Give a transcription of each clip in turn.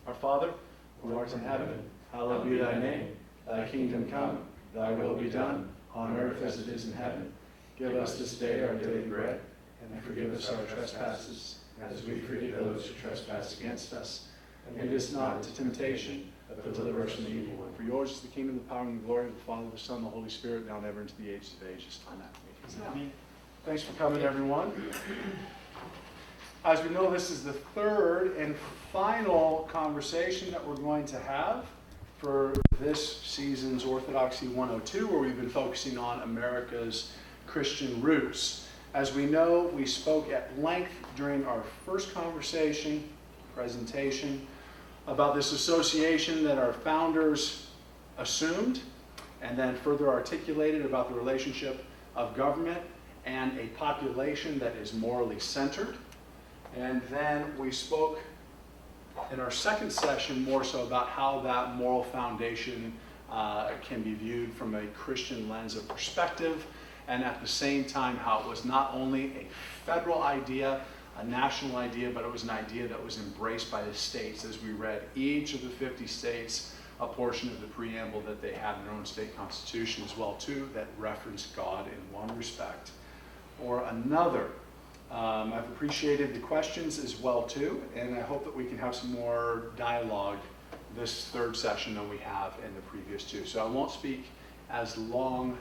Our Father, who art in heaven, hallowed be thy name. Thy kingdom come, thy will be done, on earth as it is in heaven. Give us this day our daily bread, and forgive us our trespasses, as we forgive those who trespass against us. And lead us not into temptation, but deliver us from the evil one. For yours is the kingdom, the power, and the glory of the Father, the Son, and the Holy Spirit, now and ever into the ages of ages. Amen. Thanks for coming, everyone. As we know, this is the third and final conversation that we're going to have for this season's Orthodoxy 102, where we've been focusing on America's Christian roots. As we know, we spoke at length during our first presentation, about this association that our founders assumed and then further articulated about the relationship of government and a population that is morally centered. And then we spoke in our second session more so about how that moral foundation can be viewed from a Christian lens of perspective, and at the same time how it was not only a federal idea, a national idea, but it was an idea that was embraced by the states as we read each of the 50 states a portion of the preamble that they had in their own state constitution as well too, that referenced God in one respect or another. I've appreciated the questions as well too, and I hope that we can have some more dialogue this third session than we have in the previous two. So I won't speak as long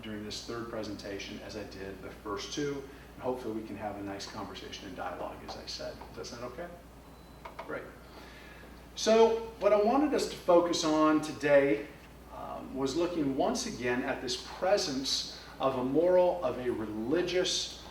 during this third presentation as I did the first two, and hopefully we can have a nice conversation and dialogue, as I said. Does that sound okay? Great. So what I wanted us to focus on today was looking once again at this presence of a moral, of a religious,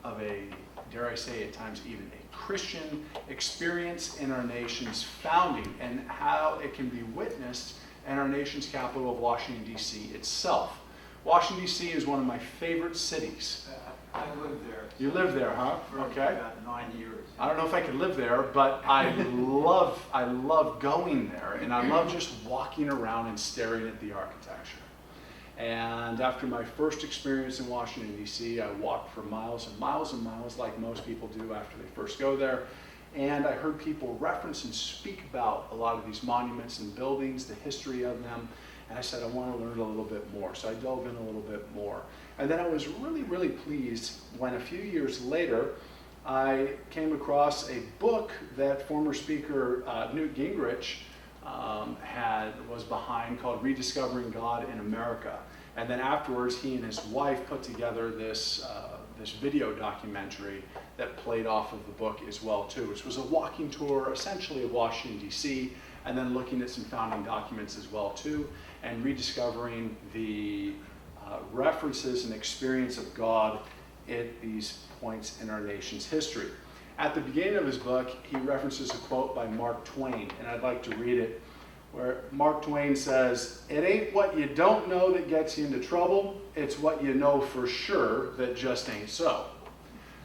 of a, dare I say at times even a Christian experience in our nation's founding, and how it can be witnessed in our nation's capital of Washington, D.C. itself. Washington, D.C. is one of my favorite cities. I live there. You live there, huh? For Okay. about 9 years. I don't know if I could live there, but I love going there, and I love just walking around and staring at the architecture. And after my first experience in Washington, D.C., I walked for miles and miles and miles like most people do after they first go there. And I heard people reference and speak about a lot of these monuments and buildings, the history of them. And I said, I want to learn a little bit more. So I dove in a little bit more. And then I was really, really pleased when a few years later, I came across a book that former Speaker Newt Gingrich was behind, called Rediscovering God in America. And then afterwards, he and his wife put together this video documentary that played off of the book as well too, which was a walking tour essentially of Washington, D.C., and then looking at some founding documents as well too, and rediscovering the references and experience of God at these points in our nation's history. At the beginning of his book, he references a quote by Mark Twain, and I'd like to read it, where Mark Twain says, "It ain't what you don't know that gets you into trouble, it's what you know for sure that just ain't so."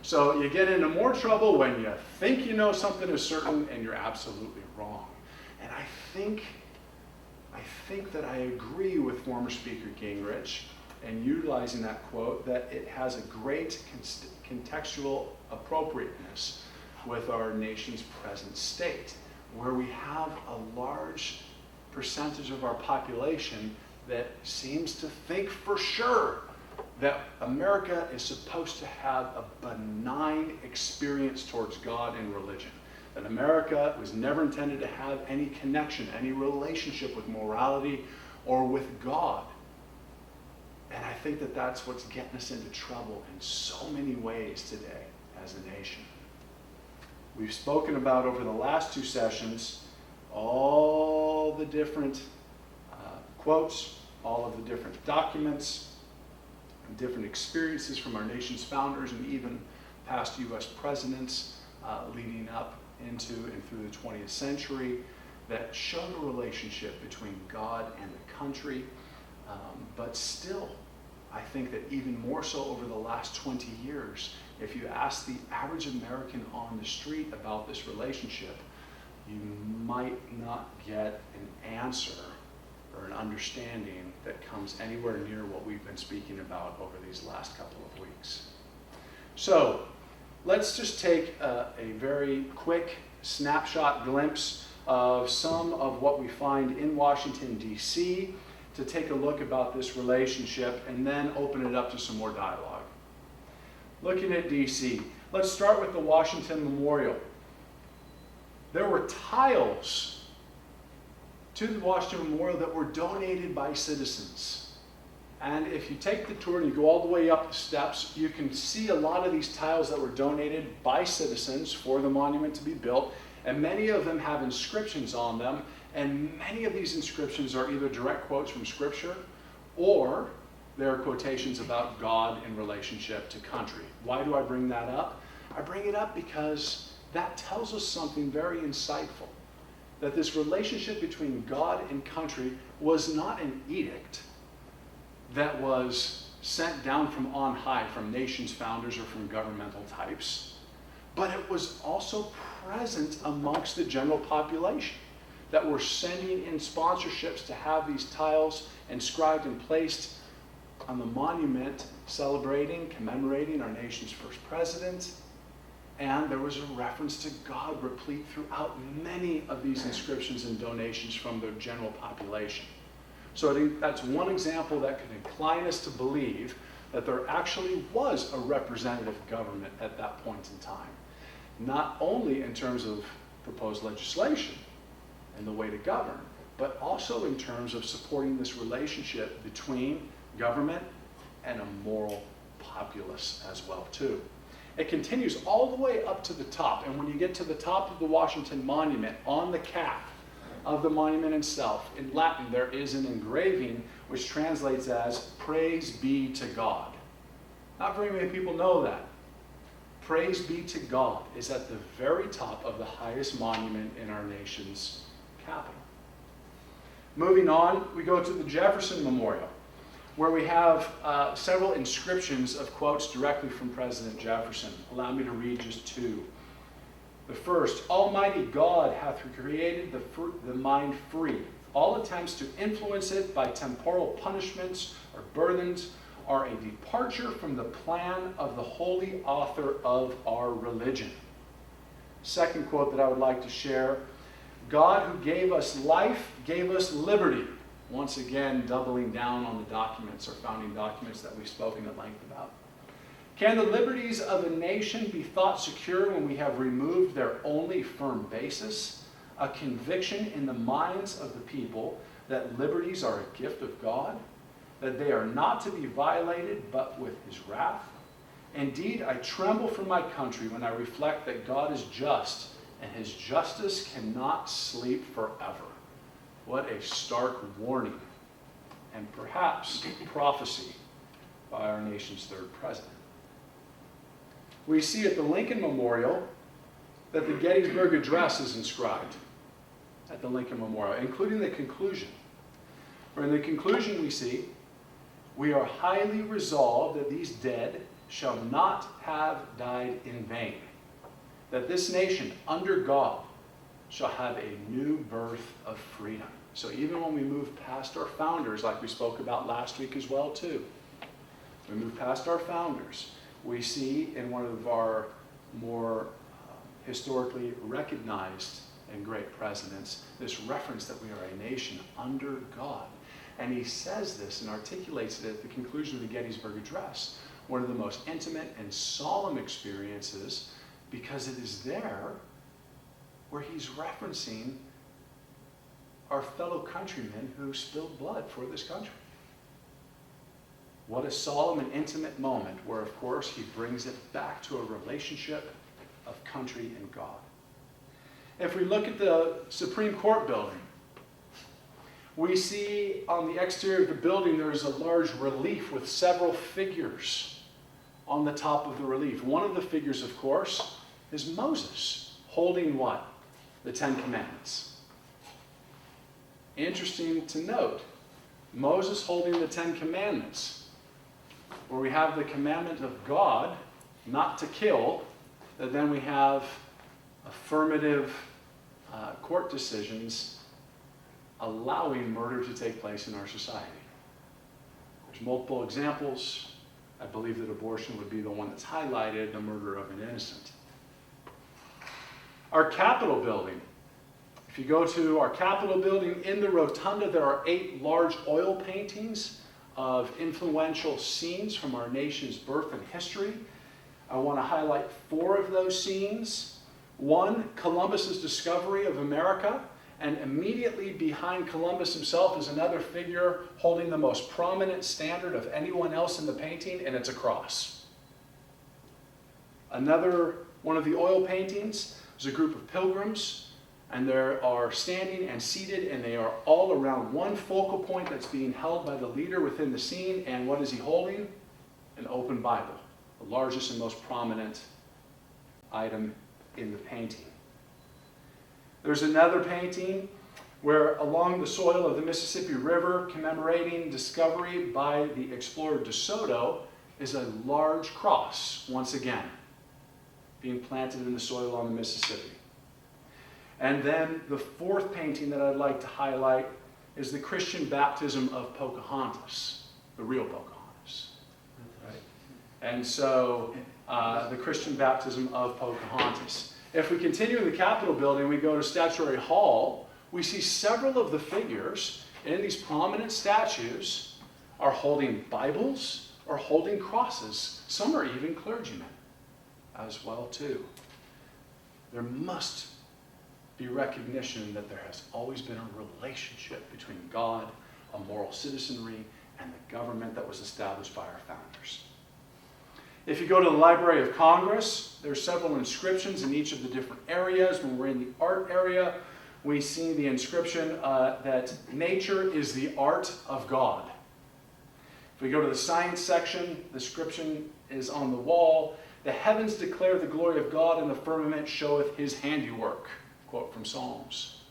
So you get into more trouble when you think you know something is certain and you're absolutely wrong. And I think that I agree with former Speaker Gingrich in utilizing that quote, that it has a great contextual appropriateness with our nation's present state, where we have a large percentage of our population that seems to think for sure that America is supposed to have a benign experience towards God and religion. That America was never intended to have any connection, any relationship with morality or with God. And I think that that's what's getting us into trouble in so many ways today as a nation. We've spoken about over the last two sessions all the different quotes, all of the different documents, different experiences from our nation's founders and even past U.S. presidents leading up into and through the 20th century that show the relationship between God and the country. But still, I think that even more so over the last 20 years, if you ask the average American on the street about this relationship, you might not get an answer or an understanding that comes anywhere near what we've been speaking about over these last couple of weeks. So let's just take a very quick snapshot glimpse of some of what we find in Washington, D.C., to take a look about this relationship and then open it up to some more dialogue. Looking at D.C., let's start with the Washington Memorial. There were tiles to the Washington Memorial that were donated by citizens. And if you take the tour and you go all the way up the steps, you can see a lot of these tiles that were donated by citizens for the monument to be built, and many of them have inscriptions on them, and many of these inscriptions are either direct quotes from Scripture or they're quotations about God in relationship to country. Why do I bring that up? I bring it up because that tells us something very insightful, that this relationship between God and country was not an edict that was sent down from on high from nations' founders or from governmental types, but it was also present amongst the general population that were sending in sponsorships to have these tiles inscribed and placed on the monument celebrating, commemorating our nation's first president. And there was a reference to God replete throughout many of these inscriptions and donations from the general population. So I think that's one example that can incline us to believe that there actually was a representative government at that point in time. Not only in terms of proposed legislation and the way to govern, but also in terms of supporting this relationship between government and a moral populace as well too. It continues all the way up to the top, and when you get to the top of the Washington Monument, on the cap of the monument itself, in Latin there is an engraving which translates as "Praise be to God." Not very many people know that. Praise be to God is at the very top of the highest monument in our nation's capital. Moving on, we go to the Jefferson Memorial, where we have several inscriptions of quotes directly from President Jefferson. Allow me to read just two. The first: "Almighty God hath created the mind free. All attempts to influence it by temporal punishments or burthens are a departure from the plan of the holy author of our religion." Second quote that I would like to share: "God who gave us life gave us liberty." Once again, doubling down on the documents or founding documents that we've spoken at length about. "Can the liberties of a nation be thought secure when we have removed their only firm basis, a conviction in the minds of the people that liberties are a gift of God, that they are not to be violated but with his wrath? Indeed, I tremble for my country when I reflect that God is just, and his justice cannot sleep forever." What a stark warning, and perhaps prophecy by our nation's third president. We see at the Lincoln Memorial that the Gettysburg Address is inscribed at the Lincoln Memorial, including the conclusion. For in the conclusion we see, "We are highly resolved that these dead shall not have died in vain, that this nation under God shall have a new birth of freedom." So even when we move past our founders, like we spoke about last week as well too, we move past our founders, we see in one of our more historically recognized and great presidents this reference that we are a nation under God. And he says this and articulates it at the conclusion of the Gettysburg Address, one of the most intimate and solemn experiences, because it is there where he's referencing our fellow countrymen who spilled blood for this country. What a solemn and intimate moment where, of course, he brings it back to a relationship of country and God. If we look at the Supreme Court building, we see on the exterior of the building there is a large relief with several figures on the top of the relief. One of the figures, of course, is Moses holding what? The Ten Commandments. Interesting to note, Moses holding the Ten Commandments, where we have the commandment of God not to kill, that then we have affirmative court decisions allowing murder to take place in our society. There's multiple examples. I believe that abortion would be the one that's highlighted, the murder of an innocent. Our Capitol building. If you go to our Capitol building, in the rotunda, there are 8 large oil paintings of influential scenes from our nation's birth and history. I want to highlight 4 of those scenes. 1, Columbus's discovery of America, and immediately behind Columbus himself is another figure holding the most prominent standard of anyone else in the painting, and it's a cross. Another one of the oil paintings is a group of pilgrims, and they are standing and seated, and they are all around one focal point that's being held by the leader within the scene. And what is he holding? An open Bible, the largest and most prominent item in the painting. There's another painting where along the soil of the Mississippi River, commemorating discovery by the explorer De Soto, is a large cross, once again, being planted in the soil on the Mississippi. And then the 4th painting that I'd like to highlight is the Christian baptism of Pocahontas, the real Pocahontas. Right? And so the Christian baptism of Pocahontas. If we continue in the Capitol building, we go to Statuary Hall, we see several of the figures in these prominent statues are holding Bibles or holding crosses. Some are even clergymen as well too. There must be recognition that there has always been a relationship between God, a moral citizenry, and the government that was established by our founders. If you go to the Library of Congress, there are several inscriptions in each of the different areas. When we're in the art area, we see the inscription that nature is the art of God. If we go to the science section, the inscription is on the wall. The heavens declare the glory of God, and the firmament showeth his handiwork. Quote from Psalms.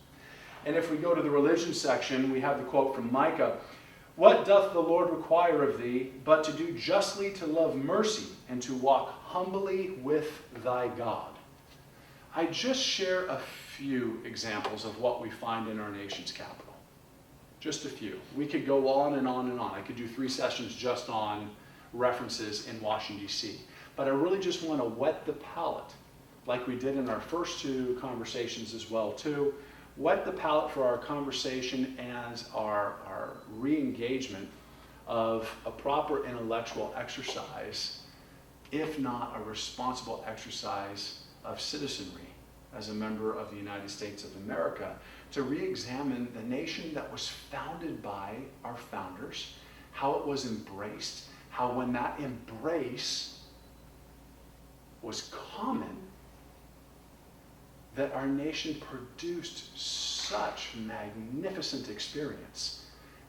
And if we go to the religion section, we have the quote from Micah. What doth the Lord require of thee, but to do justly, to love mercy, and to walk humbly with thy God? I just share a few examples of what we find in our nation's capital. Just a few. We could go on and on and on. I could do 3 sessions just on references in Washington, D.C. But I really just want to whet the palate, like we did in our first 2 conversations as well too. Whet the palate for our conversation and our re-engagement of a proper intellectual exercise, if not a responsible exercise of citizenry as a member of the United States of America, to re-examine the nation that was founded by our founders, how it was embraced, how when that embrace was common, that our nation produced such magnificent experience.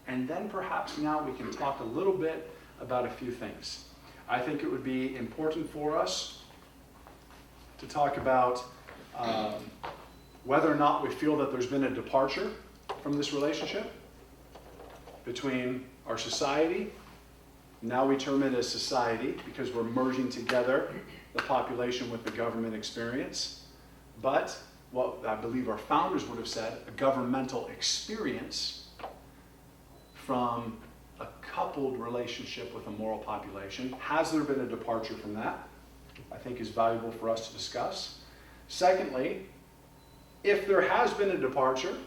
And then perhaps now we can talk a little bit about a few things. I think it would be important for us to talk about whether or not we feel that there's been a departure from this relationship between our society. Now we term it as society because we're merging together the population with the government experience. But what I believe our founders would have said, a governmental experience from a coupled relationship with a moral population. Has there been a departure from that? I think is valuable for us to discuss. Secondly, if there has been a departure,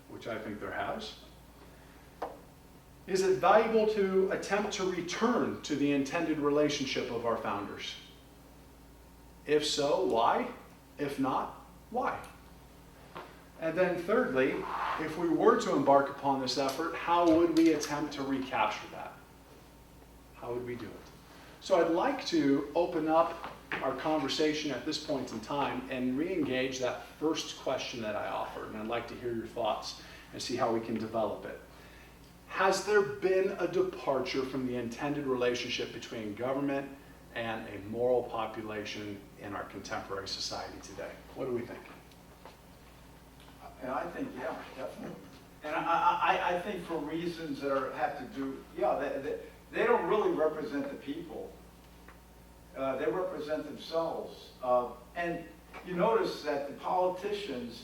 which I think there has, is it valuable to attempt to return to the intended relationship of our founders? If so, why? If not, why? And then thirdly, if we were to embark upon this effort, how would we attempt to recapture that? How would we do it? So I'd like to open up our conversation at this point in time and re-engage that first question that I offered. And I'd like to hear your thoughts and see how we can develop it. Has there been a departure from the intended relationship between government and a moral population in our contemporary society today? What do we think? And I think, yeah, definitely. And I think for reasons that have to do, they don't really represent the people. They represent themselves. And you notice that the politicians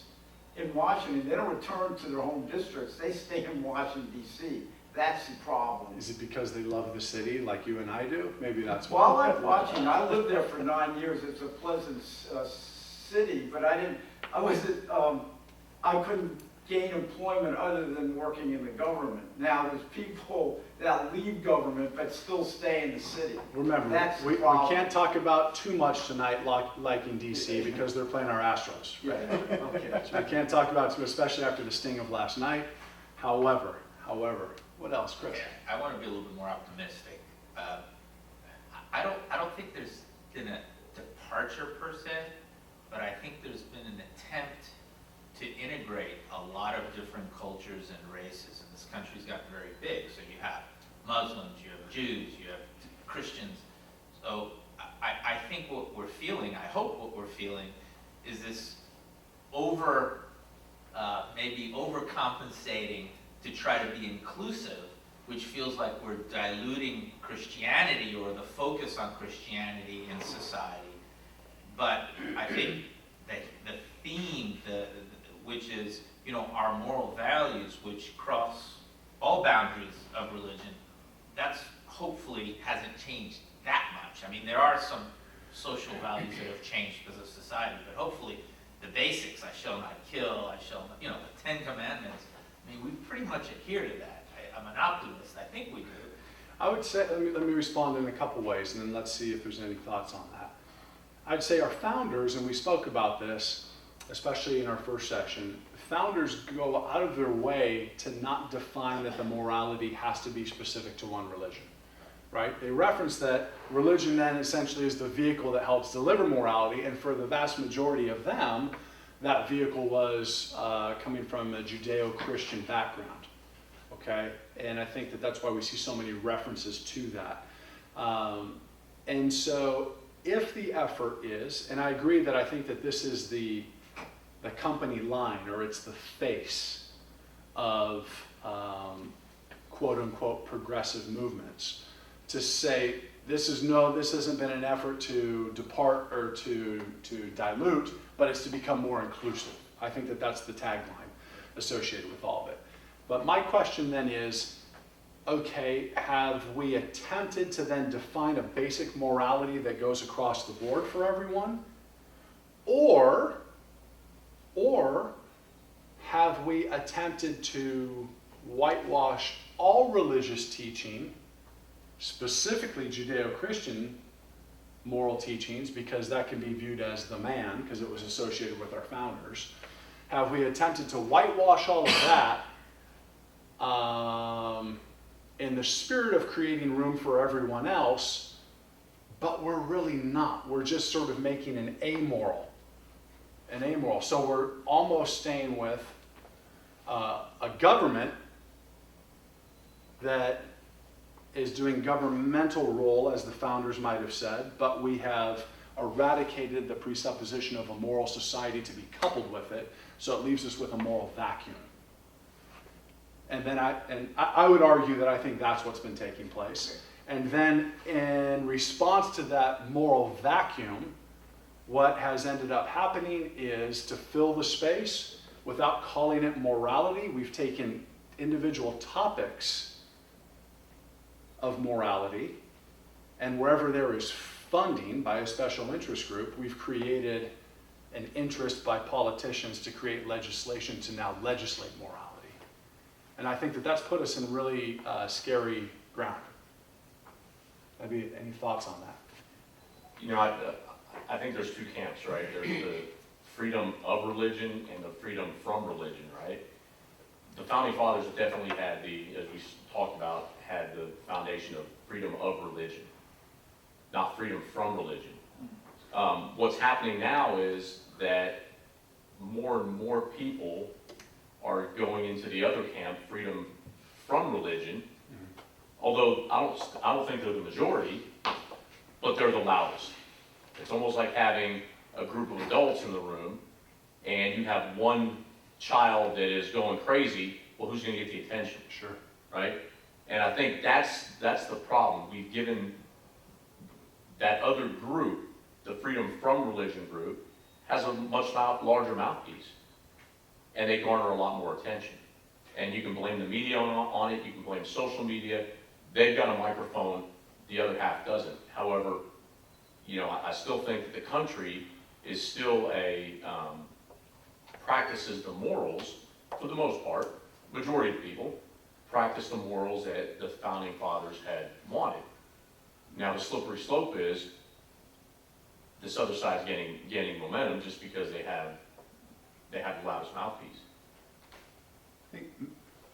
in Washington, they don't return to their home districts. They stay in Washington, D.C. That's the problem. Is it because they love the city like you and I do? Maybe that's why. Well, I like Washington. I lived there for 9 years. It's a pleasant city, but I I wasn't, I couldn't gain employment other than working in the government. Now, there's people that leave government but still stay in the city. Remember, That's the we problem. can't talk about too much tonight, like in DC, because they're playing our Astros. Yeah, okay. So we can't talk about it, especially after the sting of last night. However, what else, Chris? I want to be a little bit more optimistic. I don't think there's been a departure per se, but I think there's been an attempt to integrate a lot of different cultures and races. And this country's gotten very big. So you have Muslims, you have Jews, you have Christians. So I think what we're feeling, I hope what we're feeling, is this maybe overcompensating to try to be inclusive, which feels like we're diluting Christianity or the focus on Christianity in society. But I think that the theme, which is, our moral values, which cross all boundaries of religion, that's hopefully hasn't changed that much. I mean, there are some social values that have changed because of society, but hopefully the basics, I shall not kill, I shall not, the 10 Commandments, I mean, we pretty much adhere to that. I'm an optimist. I think we do. I would say, let me respond in a couple ways, and then let's see if there's any thoughts on that. I'd say our founders, and we spoke about this, especially in our first session, founders go out of their way to not define that the morality has to be specific to one religion, right? They reference that religion then essentially is the vehicle that helps deliver morality, and for the vast majority of them, that vehicle was coming from a Judeo-Christian background, okay? And I think that that's why we see so many references to that. And so if the effort is, and I agree that I think that this is the company line, or it's the face of quote-unquote progressive movements, to say this hasn't been an effort to depart or to dilute, but it's to become more inclusive. I think that that's the tagline associated with all of it. But my question then is, okay, have we attempted to then define a basic morality that goes across the board for everyone? Or have we attempted to whitewash all religious teaching, specifically Judeo-Christian moral teachings, because that can be viewed as the man, because it was associated with our founders? Have we attempted to whitewash all of that in the spirit of creating room for everyone else, but we're really not. We're just sort of making an amoral. So we're almost staying with a government that is doing governmental role, as the founders might have said, but we have eradicated the presupposition of a moral society to be coupled with it, so it leaves us with a moral vacuum. And then I would argue that I think that's what's been taking place. And then in response to that moral vacuum, what has ended up happening is, to fill the space without calling it morality, we've taken individual topics of morality, and wherever there is funding by a special interest group, we've created an interest by politicians to create legislation to now legislate morality. And I think that that's put us in really scary ground. Maybe any thoughts on that? I think there's two camps, right? There's the freedom of religion and the freedom from religion, right? The founding fathers definitely had as we talked about, had the foundation of freedom of religion, not freedom from religion. What's happening now is that more and more people are going into the other camp, freedom from religion. Although I don't think they're the majority, but they're the loudest. It's almost like having a group of adults in the room, and you have one child that is going crazy. Well, who's going to get the attention? Sure. Right? And I think that's the problem. We've given that other group, the freedom from religion group, has a much larger mouthpiece, and they garner a lot more attention. And you can blame the media on it. You can blame social media. They've got a microphone. The other half doesn't. However, I still think that the country is still practices the morals, for the most part, majority of people, practice the morals that the founding fathers had wanted. Now, the slippery slope is this other side's gaining momentum just because they have the loudest mouthpiece. I think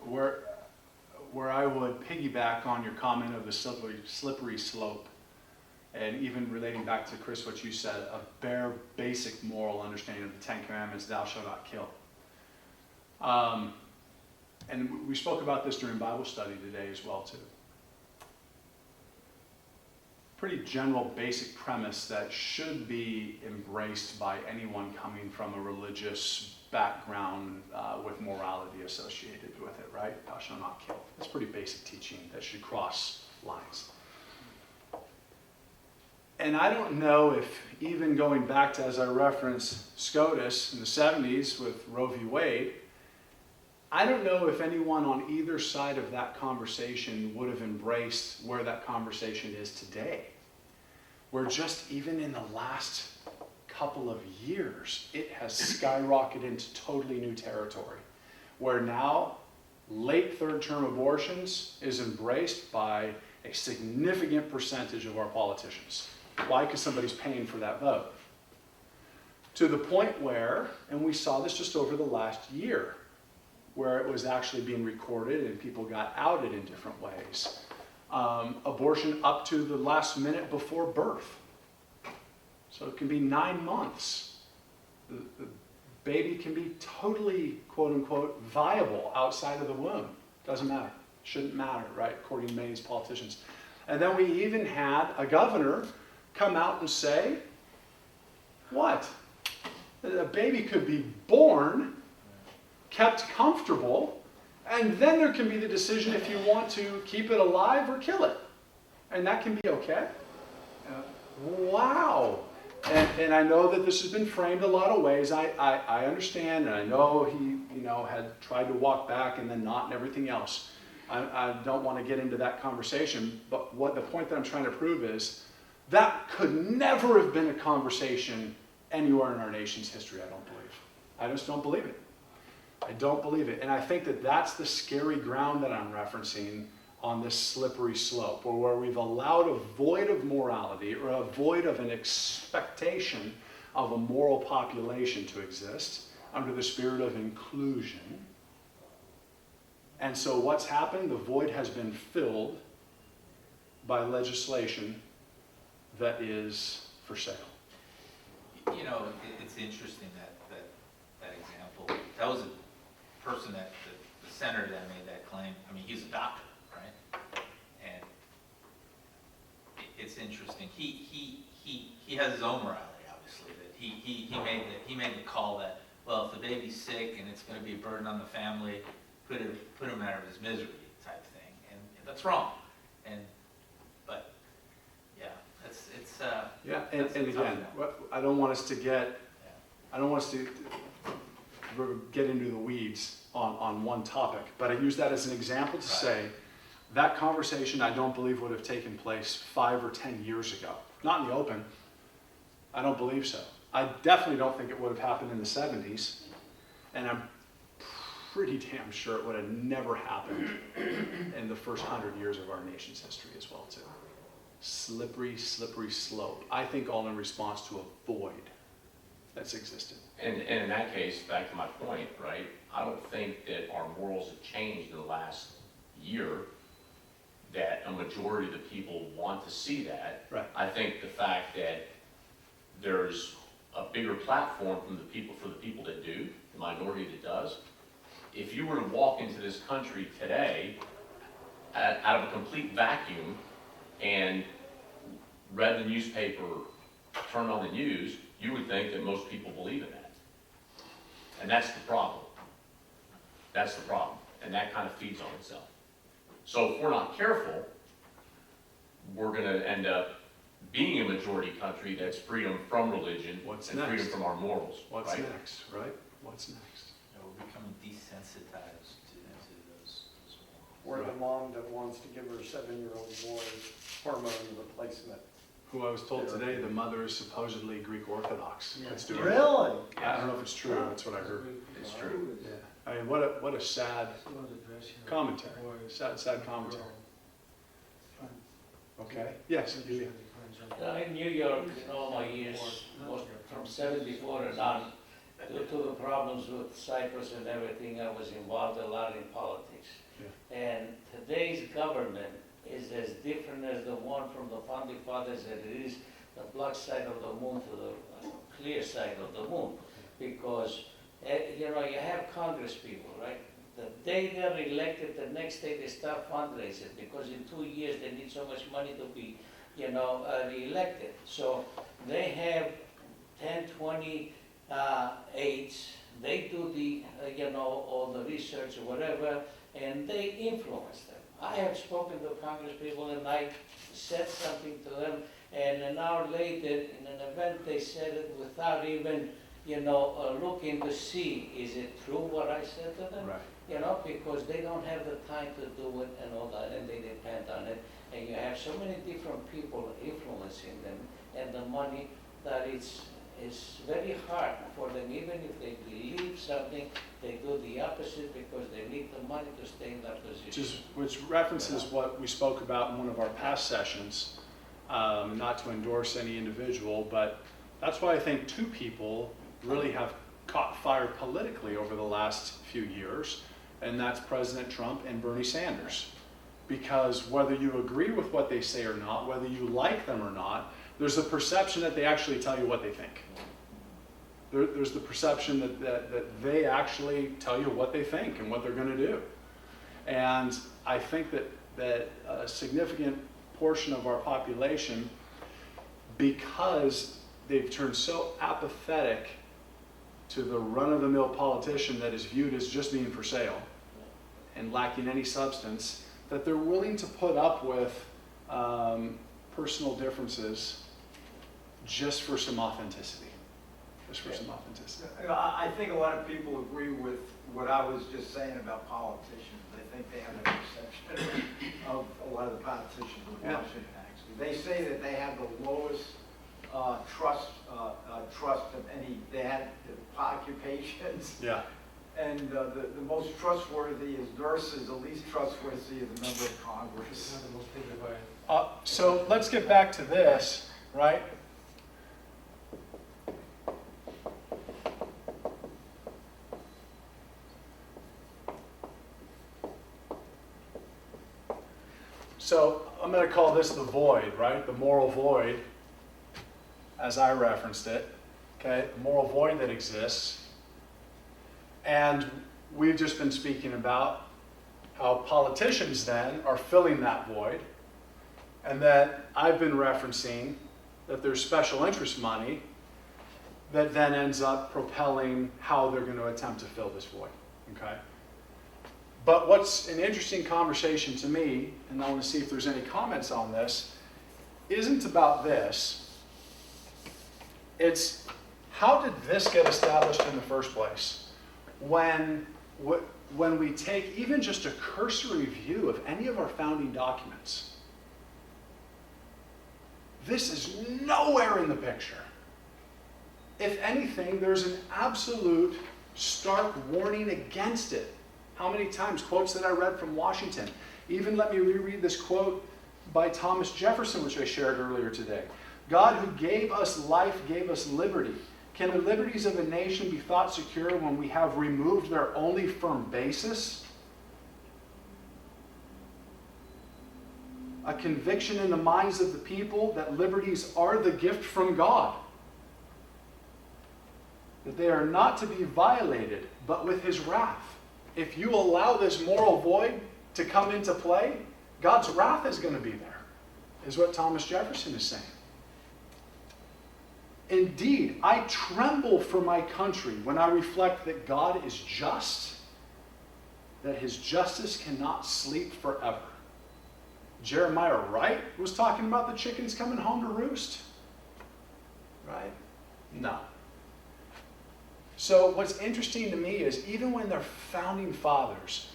where I would piggyback on your comment of the slippery slope, and even relating back to Chris, what you said, a bare basic moral understanding of the Ten Commandments, thou shalt not kill. And we spoke about this during Bible study today as well too. Pretty general basic premise that should be embraced by anyone coming from a religious background with morality associated with it, right? Thou shalt not kill. That's pretty basic teaching that should cross lines. And I don't know if, even going back to, as I referenced, SCOTUS in the 70s with Roe v. Wade, I don't know if anyone on either side of that conversation would have embraced where that conversation is today. Where just even in the last couple of years, it has skyrocketed into totally new territory. Where now, late third-term abortions is embraced by a significant percentage of our politicians. Why? Because somebody's paying for that vote. To the point where, and we saw this just over the last year, where it was actually being recorded and people got outed in different ways. Abortion up to the last minute before birth. So it can be 9 months. The baby can be totally, quote unquote, viable outside of the womb. Doesn't matter. Shouldn't matter, right? According to many of these politicians. And then we even had a governor come out and say, what? A baby could be born, kept comfortable, and then there can be the decision if you want to keep it alive or kill it. And that can be okay. Wow. And I know that this has been framed a lot of ways. I understand, and I know he had tried to walk back and then not and everything else. I don't want to get into that conversation, but what the point that I'm trying to prove is that could never have been a conversation anywhere in our nation's history, I don't believe. I just don't believe it. I don't believe it. And I think that that's the scary ground that I'm referencing on this slippery slope, or where we've allowed a void of morality or a void of an expectation of a moral population to exist under the spirit of inclusion. And so what's happened? The void has been filled by legislation that is for sale. You know, it's interesting that example. That was a person that, the senator that made that claim. I mean, he's a doctor, right? And it's interesting. He has his own morality, obviously. That he made the call that, well, if the baby's sick and it's going to be a burden on the family, put him out of his misery type thing. And that's wrong. But yeah, it's Yeah, and again, I don't want us to get, I don't want us to get into the weeds on one topic, but I use that as an example to say that conversation I don't believe would have taken place 5 or 10 years ago. Not in the open. I don't believe so. I definitely don't think it would have happened in the 70s, and I'm pretty damn sure it would have never happened in the first 100 years of our nation's history as well too. Slippery, slippery slope. I think all in response to a void that's existed. And in that case, back to my point, right, I don't think that our morals have changed in the last year, that a majority of the people want to see that. Right. I think the fact that there's a bigger platform from the people, for the people that do, the minority that does. If you were to walk into this country today out of a complete vacuum and read the newspaper, turned on the news, you would think that most people believe in that. And that's the problem. That's the problem. And that kind of feeds on itself. So if we're not careful, we're going to end up being a majority country that's freedom from religion What's and next? freedom from our morals. What's right? next, right? What's next? we're becoming desensitized to those Or the mom that wants to give her 7-year-old boy hormone replacement. who I was told today the mother is supposedly Greek Orthodox. That's doing it. Really? I don't know if it's true, that's what I heard. It's true. Yeah. I mean, what a sad commentary, sad commentary. Okay, yes, Julia. In New York, in all my years, most from 74 and on, due to the problems with Cyprus and everything, I was involved a lot in politics. And today's government is as different as the one from the founding fathers as it is the black side of the moon to the clear side of the moon. Because, you have Congress people, right? The day they're elected, the next day they start fundraising, because in 2 years they need so much money to be, re-elected. So they have 10, 20 aides, they do the, all the research or whatever, and they influence them. I have spoken to Congress people and I said something to them, and an hour later in an event they said it without even, looking to see, is it true what I said to them? Right. Because they don't have the time to do it and all that, and they depend on it. And you have so many different people influencing them and the money that it's very hard for them, even if they believe something, they do the opposite because they need the money to stay in that position. Which references what we spoke about in one of our past sessions, not to endorse any individual, but that's why I think two people really have caught fire politically over the last few years, and that's President Trump and Bernie Sanders. Because whether you agree with what they say or not, whether you like them or not, there's a perception that they actually tell you what they think. There's the perception that they actually tell you what they think and what they're going to do. And I think that a significant portion of our population, because they've turned so apathetic to the run-of-the-mill politician that is viewed as just being for sale and lacking any substance, that they're willing to put up with personal differences just for some authenticity. Just for some authenticity. I think a lot of people agree with what I was just saying about politicians. I think they have a perception of a lot of the politicians in Washington, actually. They say that they have the lowest trust of any, they had occupations. Yeah. And the most trustworthy is nurses, the least trustworthy is a member of Congress. So let's get back to this, right? So I'm going to call this the void, right? The moral void, as I referenced it, okay? The moral void that exists. And we've just been speaking about how politicians then are filling that void, and that I've been referencing that there's special interest money that then ends up propelling how they're going to attempt to fill this void, okay? But what's an interesting conversation to me, and I want to see if there's any comments on this, isn't about this. It's how did this get established in the first place? When we take even just a cursory view of any of our founding documents, this is nowhere in the picture. If anything, there's an absolute stark warning against it. How many times, quotes that I read from Washington. Even let me reread this quote by Thomas Jefferson, which I shared earlier today. God who gave us life gave us liberty. Can the liberties of a nation be thought secure when we have removed their only firm basis? A conviction in the minds of the people that liberties are the gift from God. That they are not to be violated, but with his wrath. If you allow this moral void to come into play, God's wrath is going to be there, is what Thomas Jefferson is saying. Indeed, I tremble for my country when I reflect that God is just, that his justice cannot sleep forever. Jeremiah Wright was talking about the chickens coming home to roost. Right? No. So what's interesting to me is even when their founding fathers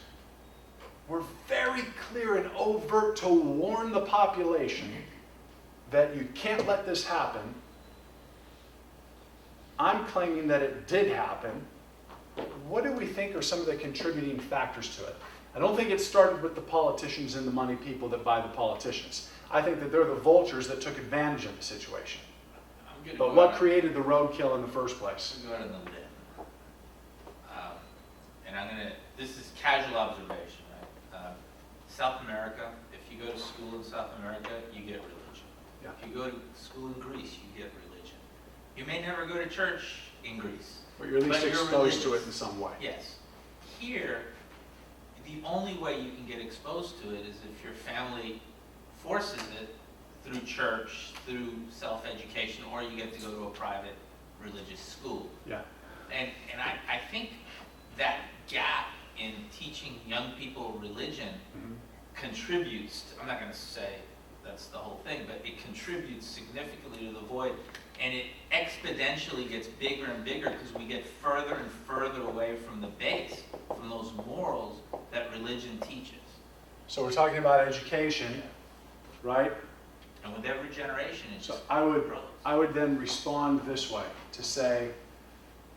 were very clear and overt to warn the population that you can't let this happen. I'm claiming that it did happen. What do we think are some of the contributing factors to it? I don't think it started with the politicians and the money people that buy the politicians. I think that they're the vultures that took advantage of the situation. I'm gonna But go what out- created the roadkill in the first place? I'm gonna go out on the limb. And this is casual observation, right? South America, if you go to school in South America, you get religion. Yeah. If you go to school in Greece, you get religion. You may never go to church in Greece. But you're at least But you're exposed to it religious. in some way. Yes. Here, the only way you can get exposed to it is if your family forces it through church, through self-education, or you get to go to a private religious school. Yeah. And I think that gap in teaching young people religion Mhm. contributes, I'm not going to say that's the whole thing, but it contributes significantly to the void. And it exponentially gets bigger and bigger because we get further and further away from the base, from those morals that religion teaches. So we're talking about education, right? And with every generation, it So just I grows. would then respond this way to say,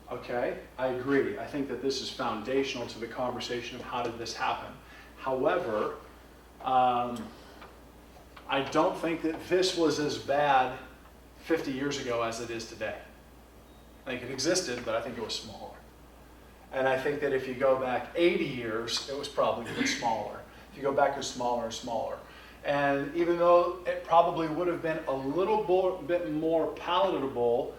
okay, I agree. I think that this is foundational to the conversation of how did this happen. However, I don't think that this was as bad 50 years ago as it is today. I think it existed, but I think it was smaller. And I think that if you go back 80 years, it was probably even smaller. If you go back, it was smaller and smaller. And even though it probably would have been a little bit more palatable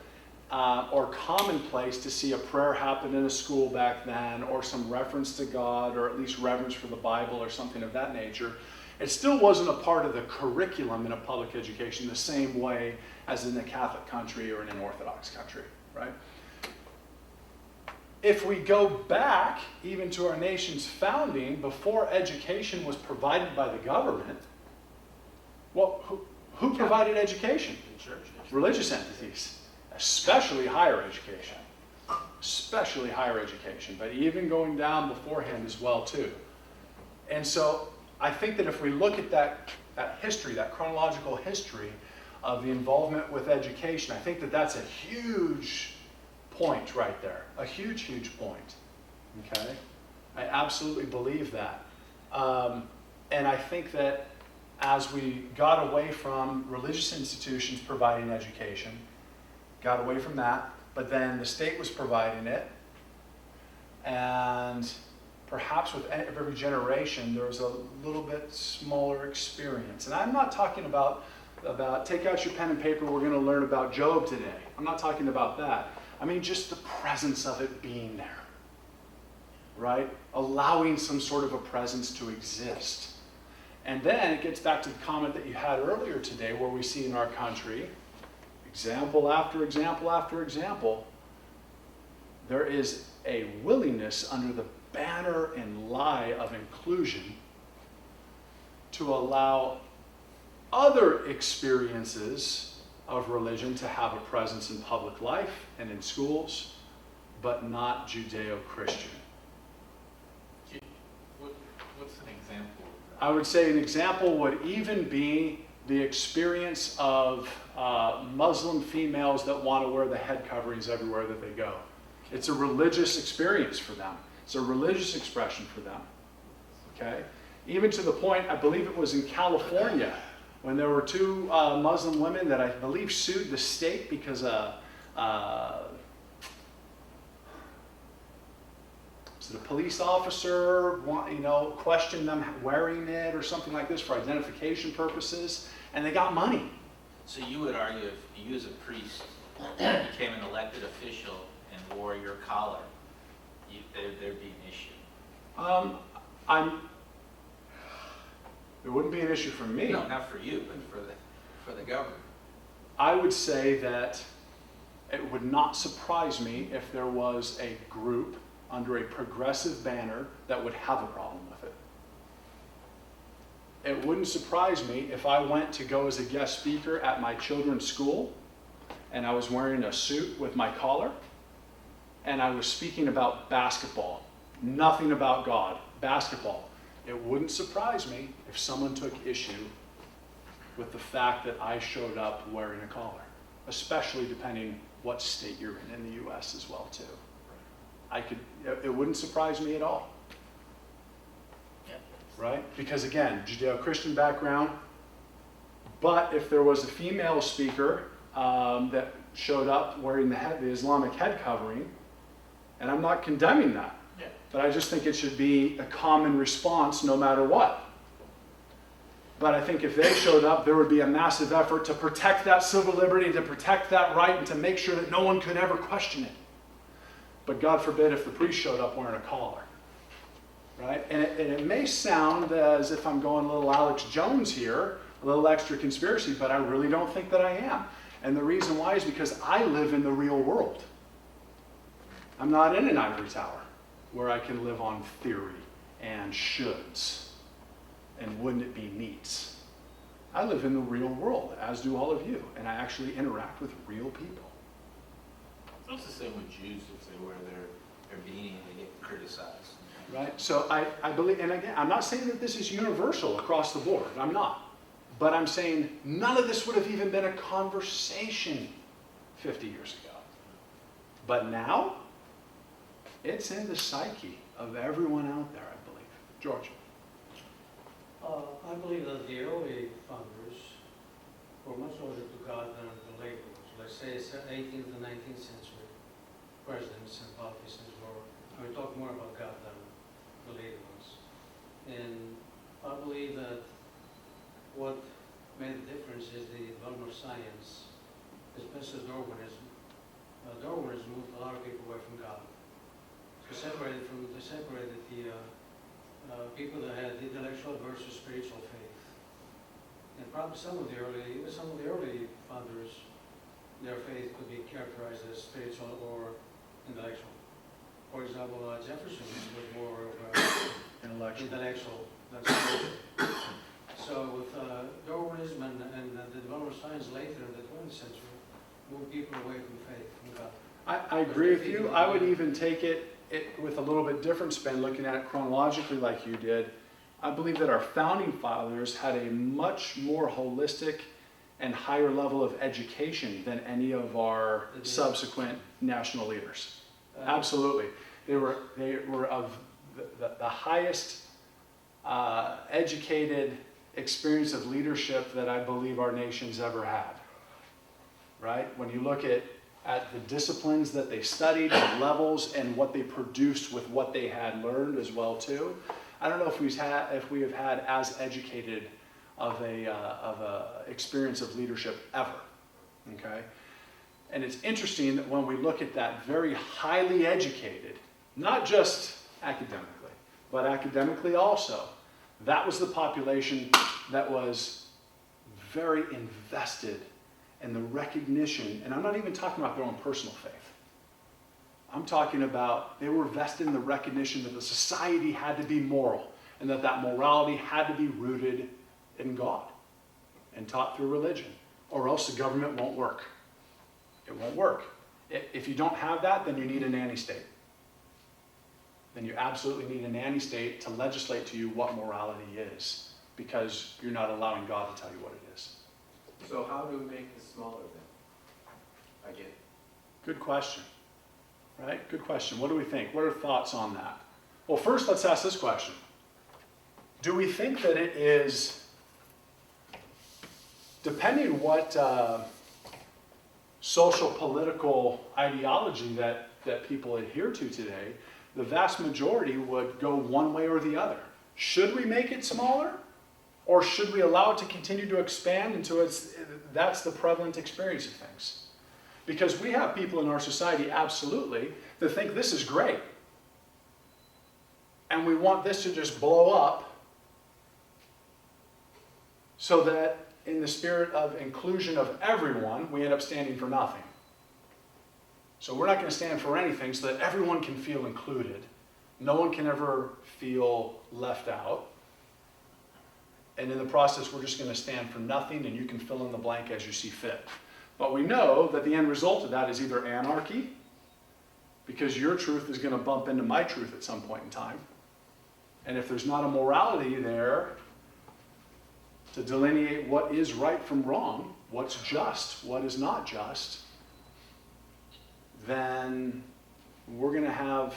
or commonplace to see a prayer happen in a school back then, or some reference to God, or at least reverence for the Bible or something of that nature, it still wasn't a part of the curriculum in a public education the same way as in a Catholic country or in an Orthodox country, right? If we go back even to our nation's founding, before education was provided by the government, well, who provided education? The churches. Religious entities, especially higher education. Especially higher education, but even going down beforehand as well too. And so I think that if we look at that history, that chronological history of the involvement with education, I think that that's a huge point right there. A huge, huge point. Okay? I absolutely believe that. And I think that as we got away from religious institutions providing education, got away from that, but then the state was providing it, and perhaps with every generation there was a little bit smaller experience. And I'm not talking about take out your pen and paper, we're going to learn about Job today. I'm not talking about that. I mean just the presence of it being there, right? Allowing some sort of a presence to exist. And then it gets back to the comment that you had earlier today, where we see in our country, example after example after example, there is a willingness under the banner and lie of inclusion to allow other experiences of religion to have a presence in public life and in schools, but not Judeo-Christian. What's an example? I would say an example would even be the experience of Muslim females that want to wear the head coverings everywhere that they go. It's a religious experience for them. It's a religious expression for them. Okay? Even to the point, I believe it was in California, when there were two Muslim women that I believe sued the state because was it a police officer, questioned them wearing it or something like this for identification purposes, and they got money. So you would argue if you as a priest became an elected official and wore your collar, there'd be an issue? It wouldn't be an issue for me. No, not for you, but for the government. I would say that it would not surprise me if there was a group under a progressive banner that would have a problem with it. It wouldn't surprise me if I went to go as a guest speaker at my children's school and I was wearing a suit with my collar and I was speaking about basketball, nothing about God, basketball. It wouldn't surprise me if someone took issue with the fact that I showed up wearing a collar, especially depending what state you're in the US as well too. It wouldn't surprise me at all. Yeah. Right? Because again, Judeo-Christian background, but if there was a female speaker that showed up wearing the Islamic head covering, and I'm not condemning that, Yeah. but I just think it should be a common response no matter what. But I think if they showed up, there would be a massive effort to protect that civil liberty, to protect that right, and to make sure that no one could ever question it. But God forbid if the priest showed up wearing a collar. Right? And it may sound as if I'm going a little Alex Jones here, a little extra conspiracy, but I really don't think that I am. And the reason why is because I live in the real world. I'm not in an ivory tower where I can live on theory and shoulds and wouldn't it be neat. I live in the real world, as do all of you, and I actually interact with real people. It's the same with Jews. If they wear their beanie, they get criticized. Right? So I believe, and again, I'm not saying that this is universal across the board. I'm not. But I'm saying none of this would have even been a conversation 50 years ago. But now, it's in the psyche of everyone out there, I believe. George. I believe that the early founders were much closer to God than the later ones. Let's say it's 18th and 19th century presidents and politicians we talk more about God than the later ones. And I believe that what made the difference is the development of science, especially Darwinism. Darwinism moved a lot of people away from God. They separated the people that had intellectual versus spiritual faith. And probably some of the early founders, their faith could be characterized as spiritual or intellectual. For example, Jefferson was more of intellectual than spiritual. So with Darwinism and the development of science later in the 20th century, moved people away from faith, from God. I agree with you. I would even take it with a little bit different spin, looking at it chronologically like you did. I believe that our founding fathers had a much more holistic and higher level of education than any of our subsequent national leaders. Absolutely. They were of the highest educated experience of leadership that I believe our nation's ever had. Right? When you look at the disciplines that they studied, the levels, and what they produced with what they had learned as well too. I don't know if we have had as educated of a experience of leadership ever. Okay? And it's interesting that when we look at that very highly educated, not just academically, but academically also, that was the population that was very invested in the recognition, and I'm not even talking about their own personal faith. I'm talking about they were vested in the recognition that the society had to be moral, and that morality had to be rooted in God and taught through religion, or else the government won't work. It won't work. If you don't have that, then you need a nanny state. Then you absolutely need a nanny state to legislate to you what morality is, because you're not allowing God to tell you what it is. So how do we make this smaller then? Again. Good question. Right? Good question. What do we think? What are thoughts on that? Well, first let's ask this question. Do we think that it is, depending what social political ideology that people adhere to today, the vast majority would go one way or the other. Should we make it smaller? Or should we allow it to continue to expand until that's the prevalent experience of things? Because we have people in our society, absolutely, that think this is great. And we want this to just blow up so that in the spirit of inclusion of everyone, we end up standing for nothing. So we're not going to stand for anything so that everyone can feel included. No one can ever feel left out. And in the process, we're just going to stand for nothing, and you can fill in the blank as you see fit. But we know that the end result of that is either anarchy, because your truth is going to bump into my truth at some point in time. And if there's not a morality there to delineate what is right from wrong, what's just, what is not just, then we're going to have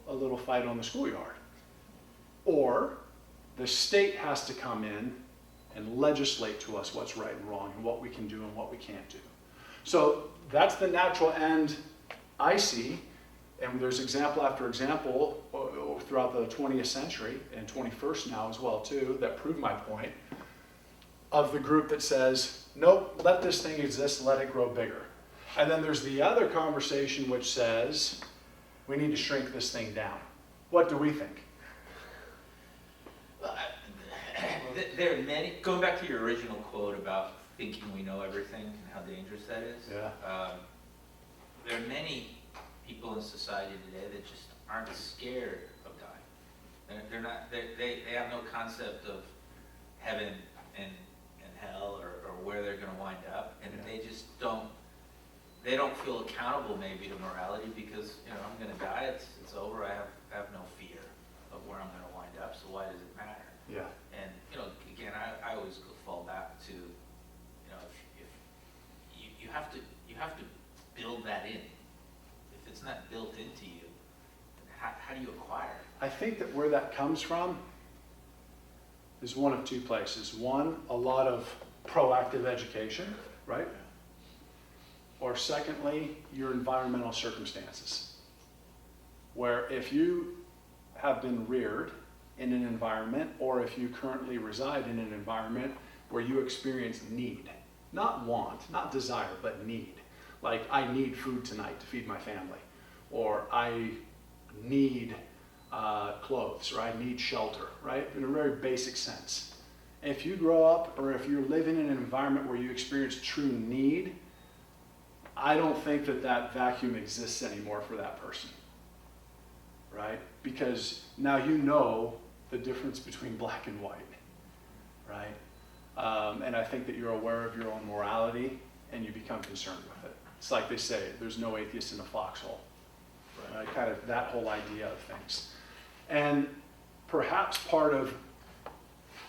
a little fight on the schoolyard. Or the state has to come in and legislate to us what's right and wrong and what we can do and what we can't do. So that's the natural end I see, and there's example after example throughout the 20th century and 21st now as well too, that prove my point, of the group that says, nope, let this thing exist, let it grow bigger. And then there's the other conversation which says, we need to shrink this thing down. What do we think? There are many, going back to your original quote about thinking we know everything and how dangerous that is. Yeah. There are many people in society today that just aren't scared of dying. They're not, they have no concept of heaven and hell or where they're gonna wind up. And they just don't feel accountable maybe to morality because, you know, I'm gonna die, it's over, I have no fear of where I'm gonna wind up, so why does it matter? Yeah. And, you know, again, I always fall back to, you know, if you have to build that in. If it's not built into you, then how do you acquire it? I think that where that comes from is one of two places. One, a lot of proactive education, right? Or secondly, your environmental circumstances. Where if you have been reared in an environment, or if you currently reside in an environment where you experience need, not want, not desire, but need. Like, I need food tonight to feed my family, or I need clothes, or I need shelter, right? In a very basic sense. If you grow up, or if you're living in an environment where you experience true need, I don't think that that vacuum exists anymore for that person, right? Because now you know the difference between black and white, right? And I think that you're aware of your own morality and you become concerned with it. It's like they say, there's no atheist in a foxhole, right? Kind of that whole idea of things. And perhaps part of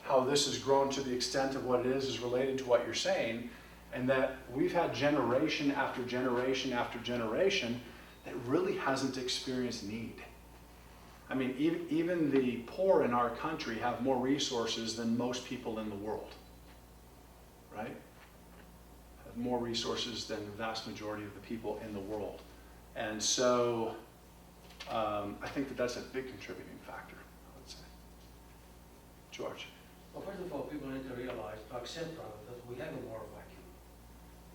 how this has grown to the extent of what it is related to what you're saying, and that we've had generation after generation after generation that really hasn't experienced need. I mean, even the poor in our country have more resources than most people in the world, right? Have more resources than the vast majority of the people in the world. And so I think that that's a big contributing factor, I would say. George. Well, first of all, people need to realize, to accept rather, that we have a moral vacuum.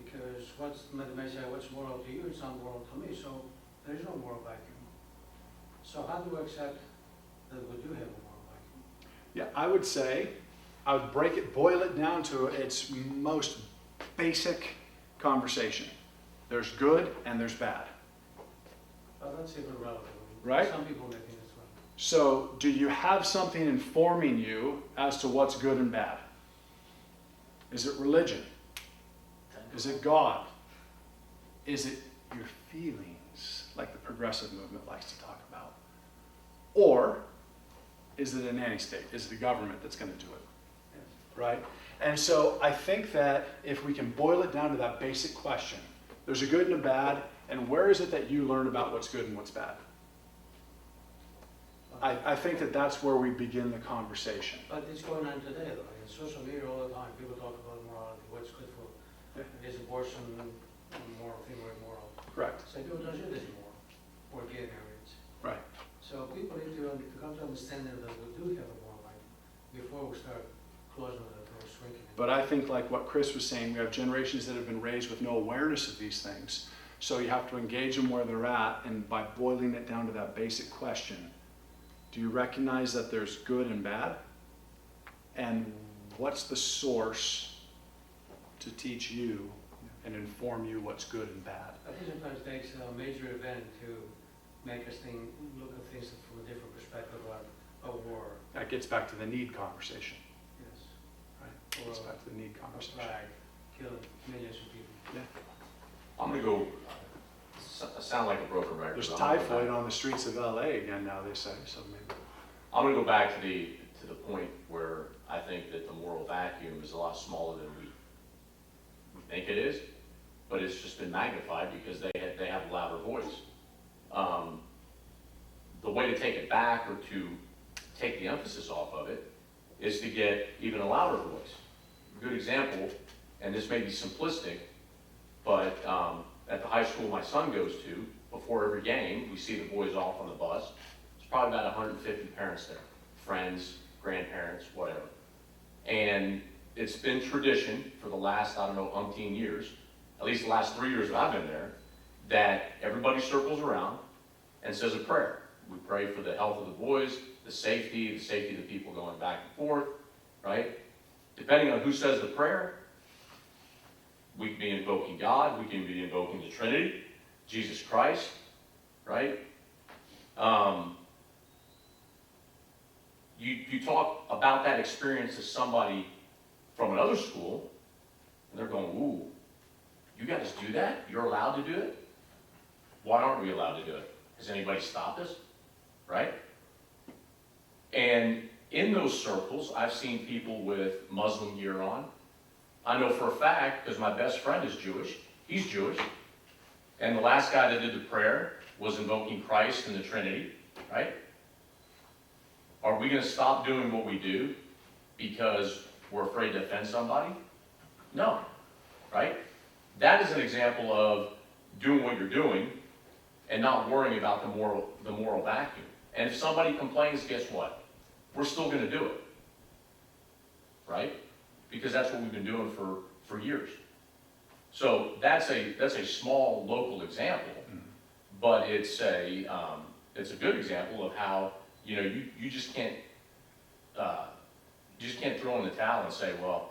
Because what's moral to you is not moral to me, so there is no moral vacuum. So how do we accept that we do have a moral vacuum? Yeah, I would say, I would boil it down to its most basic conversation. There's good and there's bad. Well, that's even relevant. Right? Some people may think it's well. So, do you have something informing you as to what's good and bad? Is it religion? Is it God? Is it your feelings, like the progressive movement likes to talk about? Or is it a nanny state? Is it the government that's going to do it? Right? And so I think that if we can boil it down to that basic question, there's a good and a bad, and where is it that you learn about what's good and what's bad? I think that that's where we begin the conversation. But it's going on today, though. In social media all the time, people talk about morality, what's good for, is abortion moral, female immoral. Correct. So people don't do this anymore, or gay marriage. Right. So people need to come to understanding that we do have a moral vacuum before we start closing it or shrinking it. But I think like what Chris was saying, we have generations that have been raised with no awareness of these things. So you have to engage them where they're at, and by boiling it down to that basic question, do you recognize that there's good and bad? And what's the source to teach you and inform you what's good and bad? I think sometimes it takes a major event to make us look at things from a different perspective, like a war. That gets back to the need conversation. Yes. Right. Or Gets back to the need a conversation. flag, killing millions of people. I'm gonna go, sound like a broken record. There's but I'm gonna go typhoid back- on the streets of LA again now, they say, so maybe. I'm gonna go back to the point where I think that the moral vacuum is a lot smaller than we think it is, but it's just been magnified because they have a louder voice. The way to take it back or to take the emphasis off of it is to get even a louder voice. A good example, and this may be simplistic, but at the high school my son goes to, before every game, we see the boys off on the bus. There's probably about 150 parents there, friends, grandparents, whatever. And it's been tradition for the last, I don't know, umpteen years, at least the last 3 years that I've been there, that everybody circles around and says a prayer. We pray for the health of the boys, the safety of the people going back and forth, right? Depending on who says the prayer, we can be invoking God, we can be invoking the Trinity, Jesus Christ, right? You talk about that experience to somebody from another school, and they're going, ooh, you guys do that? You're allowed to do it? Why aren't we allowed to do it? Has anybody stopped us? Right? And in those circles, I've seen people with Muslim gear on. I know for a fact, because my best friend is Jewish, he's Jewish, and the last guy that did the prayer was invoking Christ and the Trinity, right? Are we going to stop doing what we do because we're afraid to offend somebody? No, right? That is an example of doing what you're doing and not worrying about the moral vacuum. And if somebody complains, guess what? We're still going to do it, right? Because that's what we've been doing for years. So that's a small local example, but it's a good example of how you just can't throw in the towel and say, well,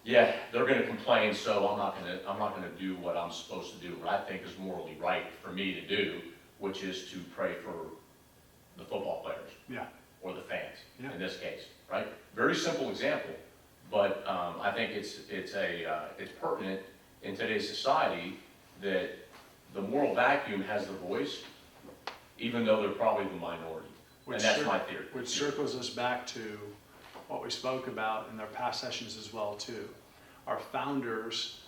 yeah, they're going to complain, so I'm not going to do what I'm supposed to do, what I think is morally right for me to do, which is to pray for the football players, Yeah. or the fans, Yeah. in this case, right? Very simple example, but I think it's pertinent in today's society that the moral vacuum has the voice, even though they're probably the minority, and that's my theory. Which circles us back to what we spoke about in our past sessions as well too. Our founders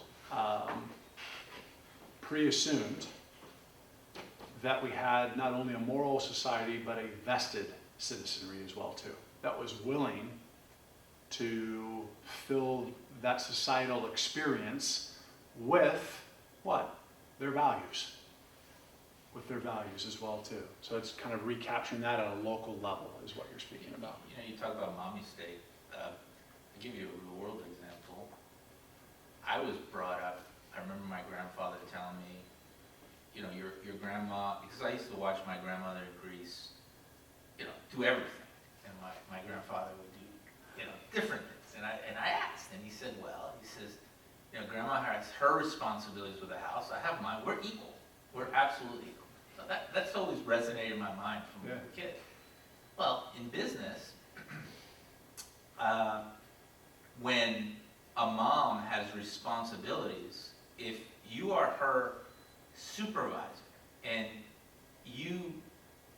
pre-assumed that we had not only a moral society but a vested citizenry as well too, that was willing to fill that societal experience with what? Their values. With their values as well too. So it's kind of recapturing that at a local level is what you're speaking about. You talk about mommy state. I'll give you a real world example. I was brought up, I remember my grandfather telling me, your grandma, because I used to watch my grandmother in Greece, do everything. And my grandfather would do, different things. And I asked, and he said, grandma has her responsibilities with the house. I have mine. We're equal. We're absolutely equal. So that's always resonated in my mind from a kid. Well, in business, when a mom has responsibilities, if you are her supervisor and you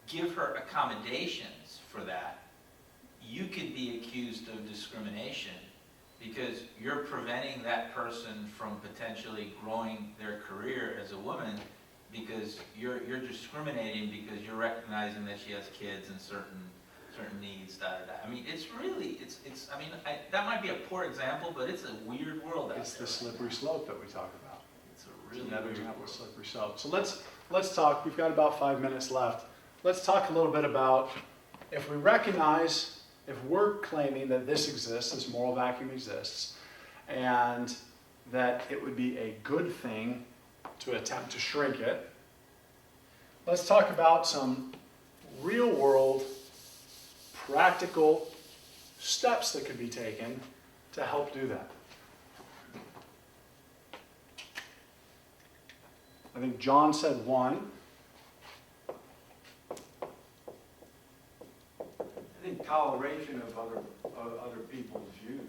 give her accommodations for that, you could be accused of discrimination because you're preventing that person from potentially growing their career as a woman because you're discriminating because you're recognizing that she has kids and certain needs, I mean, that might be a poor example, but it's a weird world out there. It's the slippery slope that we talk about. It's a really Another weird example of world. slippery slope. So let's talk, we've got about 5 minutes left. Let's talk a little bit about if we recognize, if we're claiming that this exists, this moral vacuum exists, and that it would be a good thing to attempt to shrink it, let's talk about some real world, practical steps that could be taken to help do that. I think John said one. I think toleration of other people's views.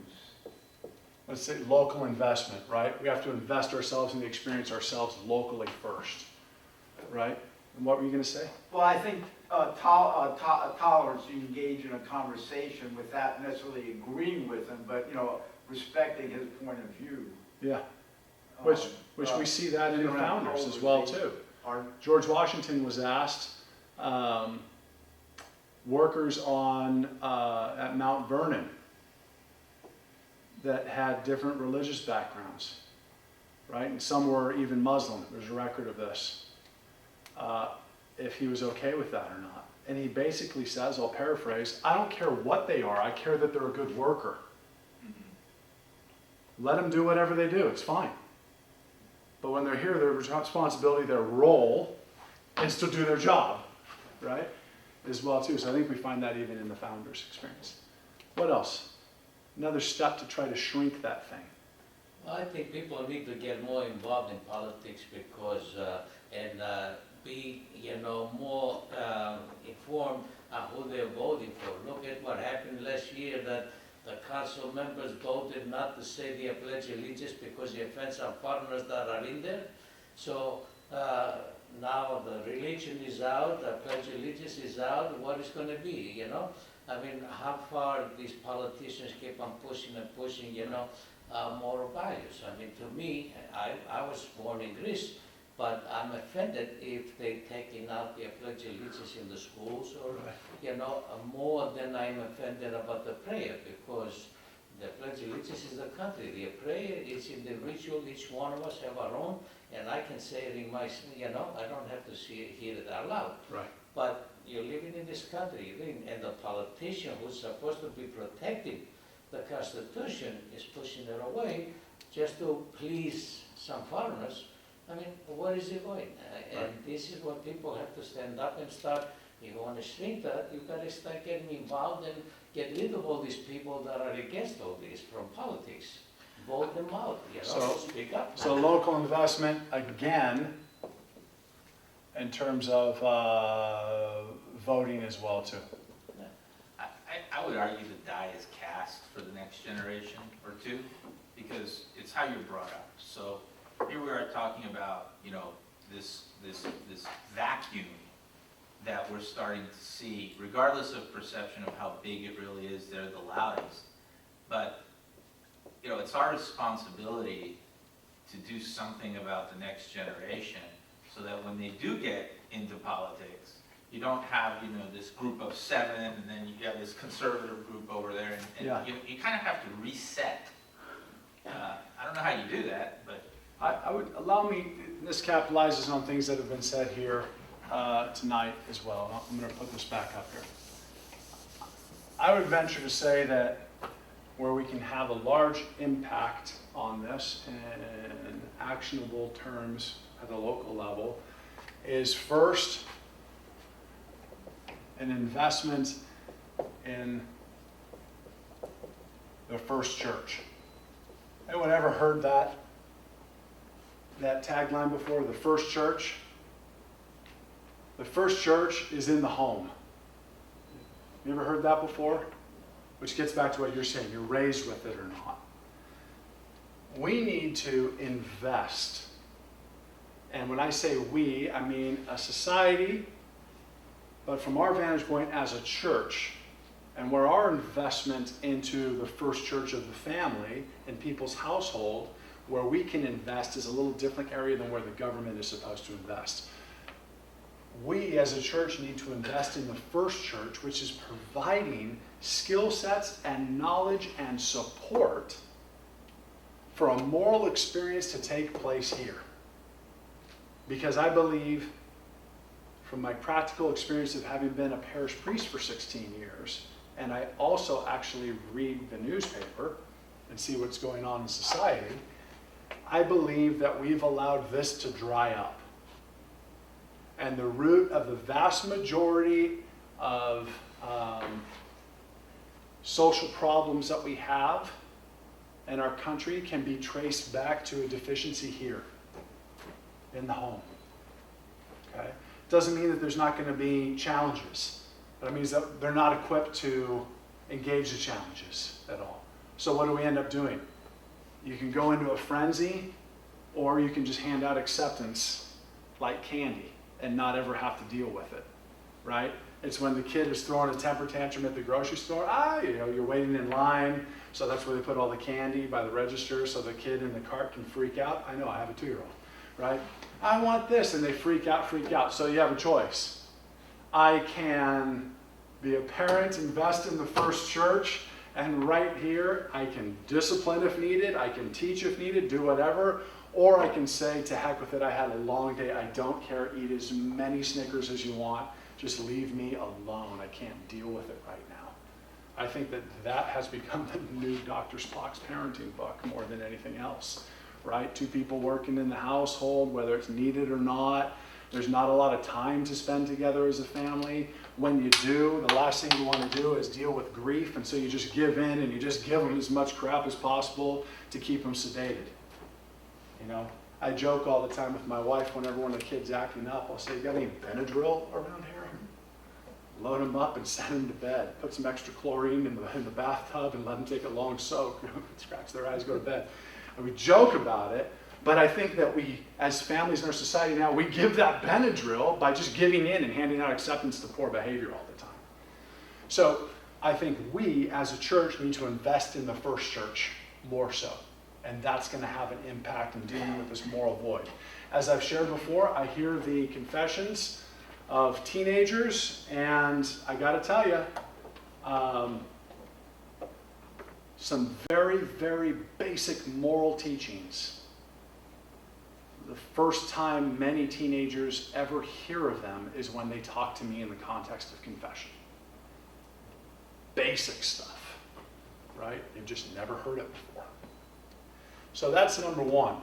Let's say local investment, right? We have to invest ourselves in the experience ourselves locally first, right? And what were you going to say? Well, I think tolerance, you engage in a conversation without necessarily agreeing with him, but, you know, respecting his point of view. Yeah, which we see that in the founders as well too. George Washington was asked, workers at Mount Vernon that had different religious backgrounds, right? And some were even Muslim. There's a record of this. If he was okay with that or not. And he basically says, I'll paraphrase, I don't care what they are, I care that they're a good worker. Let them do whatever they do, it's fine. But when they're here, their responsibility, their role is to do their job, right? As well too. So I think we find that even in the founders' experience. What else? Another step to try to shrink that thing. Well, I think people need to get more involved in politics because, be, more informed on who they're voting for. Look at what happened last year, that the council members voted not to say their pledge of allegiance because they offend some foreigners that are in there. So now the religion is out, the pledge of allegiance is out, what is going to be, I mean, how far these politicians keep on pushing and pushing, moral values. I mean, to me, I was born in Greece, but I'm offended if they're taking out their pledge of allegiance in the schools, or, more than I'm offended about the prayer, because the pledge of allegiance is the country. The prayer is individual, each one of us have our own, and I can say it in my, I don't have to hear it out loud. Right. But you're living in this country, and the politician who's supposed to be protecting the Constitution is pushing it away just to please some foreigners. I mean, where is it going? And this is what people have to stand up and start. If you want to shrink that, you've got to start getting involved and get rid of all these people that are against all this from politics. Vote them out, speak up. So local investment, again, in terms of voting as well too. I would argue the die is cast for the next generation or two, because it's how you're brought up. So here we are talking about, this vacuum that we're starting to see, regardless of perception of how big it really is, they're the loudest. But, it's our responsibility to do something about the next generation so that when they do get into politics, you don't have, this group of 7 and then you have this conservative group over there, and Yeah. you kind of have to reset. I don't know how you do that, but I would allow me, this capitalizes on things that have been said here tonight as well. I'm going to put this back up here. I would venture to say that where we can have a large impact on this in actionable terms at the local level is first an investment in the first church. Anyone ever heard that tagline before? The first church? The first church is in the home. You ever heard that before? Which gets back to what you're saying. You're raised with it or not. We need to invest. And when I say we, I mean a society, but from our vantage point as a church, and where our investment into the first church of the family and people's household, where we can invest is a little different area than where the government is supposed to invest. We as a church need to invest in the first church, which is providing skill sets and knowledge and support for a moral experience to take place here. Because I believe, from my practical experience of having been a parish priest for 16 years, and I also actually read the newspaper and see what's going on in society, I believe that we've allowed this to dry up. And the root of the vast majority of social problems that we have in our country can be traced back to a deficiency here in the home. Okay? Doesn't mean that there's not going to be challenges, but it means that they're not equipped to engage the challenges at all. So what do we end up doing? You can go into a frenzy, or you can just hand out acceptance like candy. and not ever have to deal with it, right? It's when the kid is throwing a temper tantrum at the grocery store, you're waiting in line, so that's where they put all the candy by the register so the kid in the cart can freak out. I know, I have a 2-year-old, right? I want this, and they freak out. So you have a choice. I can be a parent, invest in the First Church, and right here, I can discipline if needed, I can teach if needed, do whatever, or I can say, to heck with it, I had a long day, I don't care, eat as many Snickers as you want, just leave me alone, I can't deal with it right now. I think that has become the new Dr. Spock's parenting book more than anything else, right? 2 people working in the household, whether it's needed or not. There's not a lot of time to spend together as a family. When you do, the last thing you want to do is deal with grief, and so you just give in and you just give them as much crap as possible to keep them sedated. You know, I joke all the time with my wife whenever one of the kids acting up, I'll say, you got any Benadryl around here? Load them up and send them to bed. Put some extra chlorine in the bathtub and let them take a long soak. Scratch their eyes, go to bed. And we joke about it, but I think that we, as families in our society now, we give that Benadryl by just giving in and handing out acceptance to poor behavior all the time. So I think we, as a church, need to invest in the First Church more so. And that's going to have an impact in dealing with this moral void. As I've shared before, I hear the confessions of teenagers, and I got to tell you, some very, very basic moral teachings. The first time many teenagers ever hear of them is when they talk to me in the context of confession. Basic stuff, right? They've just never heard it before. So that's number 1.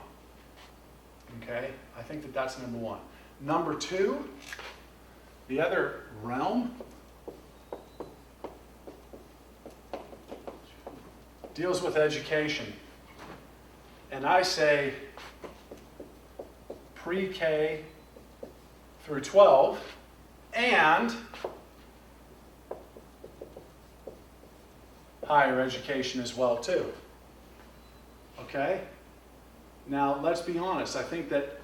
Okay? I think that's number 1. Number 2, the other realm deals with education. And I say pre-K through 12 and higher education as well too. Okay? Now, let's be honest. I think that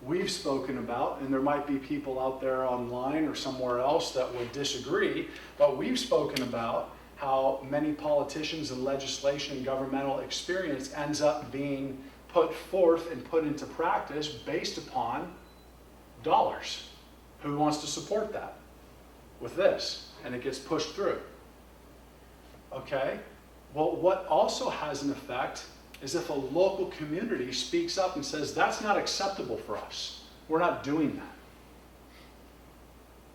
we've spoken about, and there might be people out there online or somewhere else that would disagree, but we've spoken about how many politicians and legislation and governmental experience ends up being put forth and put into practice based upon dollars. Who wants to support that with this? And it gets pushed through. Okay? Well, what also has an effect is if a local community speaks up and says, that's not acceptable for us. We're not doing that.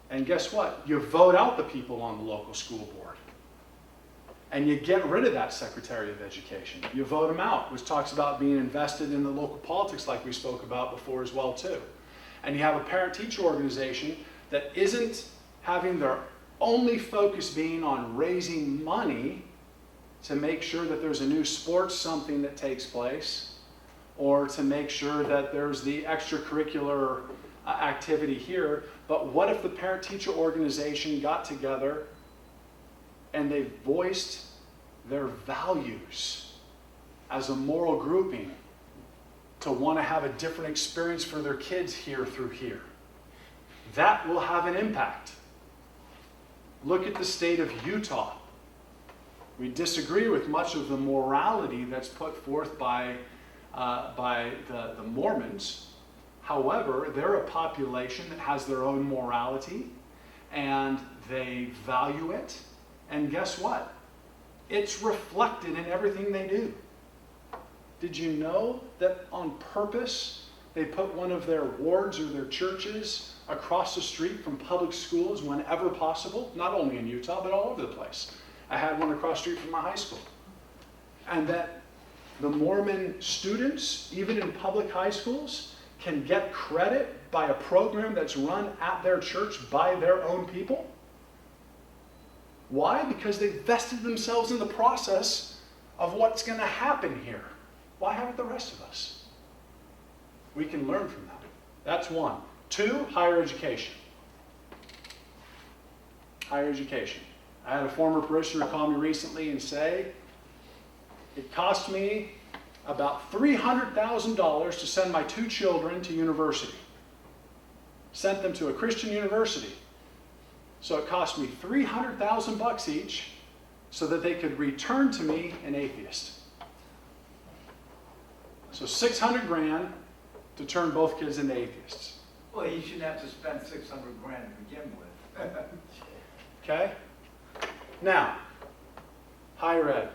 And guess what? You vote out the people on the local school board. And you get rid of that Secretary of Education. You vote them out, which talks about being invested in the local politics like we spoke about before as well too. And you have a parent-teacher organization that isn't having their only focus being on raising money to make sure that there's a new sports something that takes place, or to make sure that there's the extracurricular activity here. But what if the parent-teacher organization got together and they voiced their values as a moral grouping to want to have a different experience for their kids here through here? That will have an impact. Look at the state of Utah. We disagree with much of the morality that's put forth by the Mormons. However, they're a population that has their own morality, and they value it. And guess what? It's reflected in everything they do. Did you know that on purpose they put one of their wards or their churches across the street from public schools whenever possible? Not only in Utah, but all over the place. I had one across the street from my high school. And that the Mormon students, even in public high schools, can get credit by a program that's run at their church by their own people. Why? Because they vested themselves in the process of what's going to happen here. Why haven't the rest of us? We can learn from that. That's 1. 2, higher education. Higher education. I had a former parishioner call me recently and say, it cost me about $300,000 to send my 2 children to university. sent them to a Christian university. So it cost me $300,000 each so that they could return to me an atheist. So 600 grand to turn both kids into atheists. Well, you shouldn't have to spend 600 grand to begin with. Okay? Now, higher ed.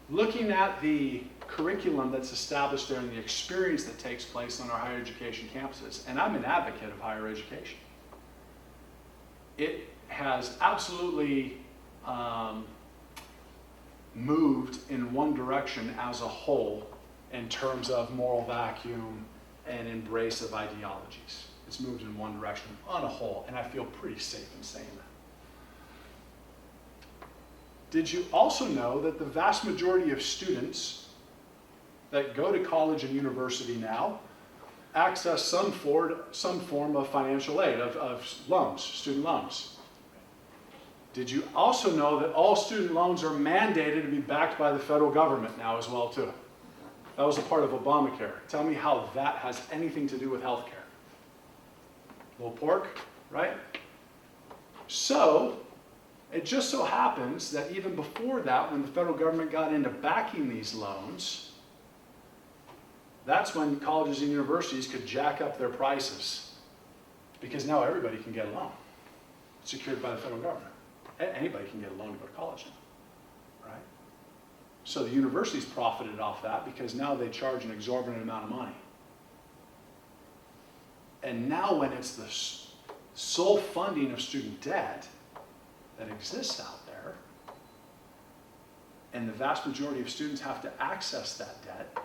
Looking at the curriculum that's established there and the experience that takes place on our higher education campuses, and I'm an advocate of higher education, it has absolutely moved in one direction as a whole in terms of moral vacuum and embrace of ideologies. It's moved in one direction on a whole, and I feel pretty safe in saying that. Did you also know that the vast majority of students that go to college and university now access some form of financial aid, of loans, student loans? Did you also know that all student loans are mandated to be backed by the federal government now as well too? That was a part of Obamacare. Tell me how that has anything to do with health care. Little pork, right? So, it just so happens that even before that, when the federal government got into backing these loans, that's when colleges and universities could jack up their prices. Because now everybody can get a loan secured by the federal government. Anybody can get a loan to go to college now, right? So the universities profited off that because now they charge an exorbitant amount of money. And now when it's the sole funding of student debt that exists out there, and the vast majority of students have to access that debt,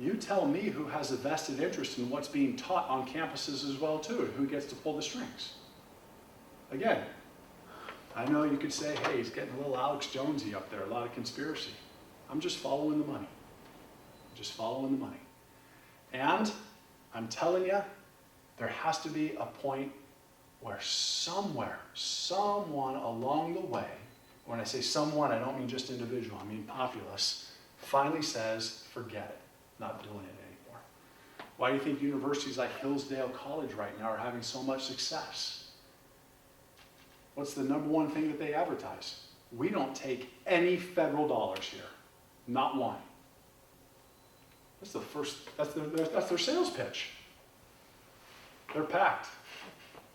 you tell me who has a vested interest in what's being taught on campuses as well too, who gets to pull the strings. Again, I know you could say, hey, he's getting a little Alex Jonesy up there, a lot of conspiracy. I'm just following the money. Just following the money. And I'm telling you, there has to be a point where somewhere, someone along the way, when I say someone, I don't mean just individual, I mean populace, finally says, forget it, not doing it anymore. Why do you think universities like Hillsdale College right now are having so much success? What's the number one thing that they advertise? We don't take any federal dollars here, not one. That's their sales pitch. They're packed,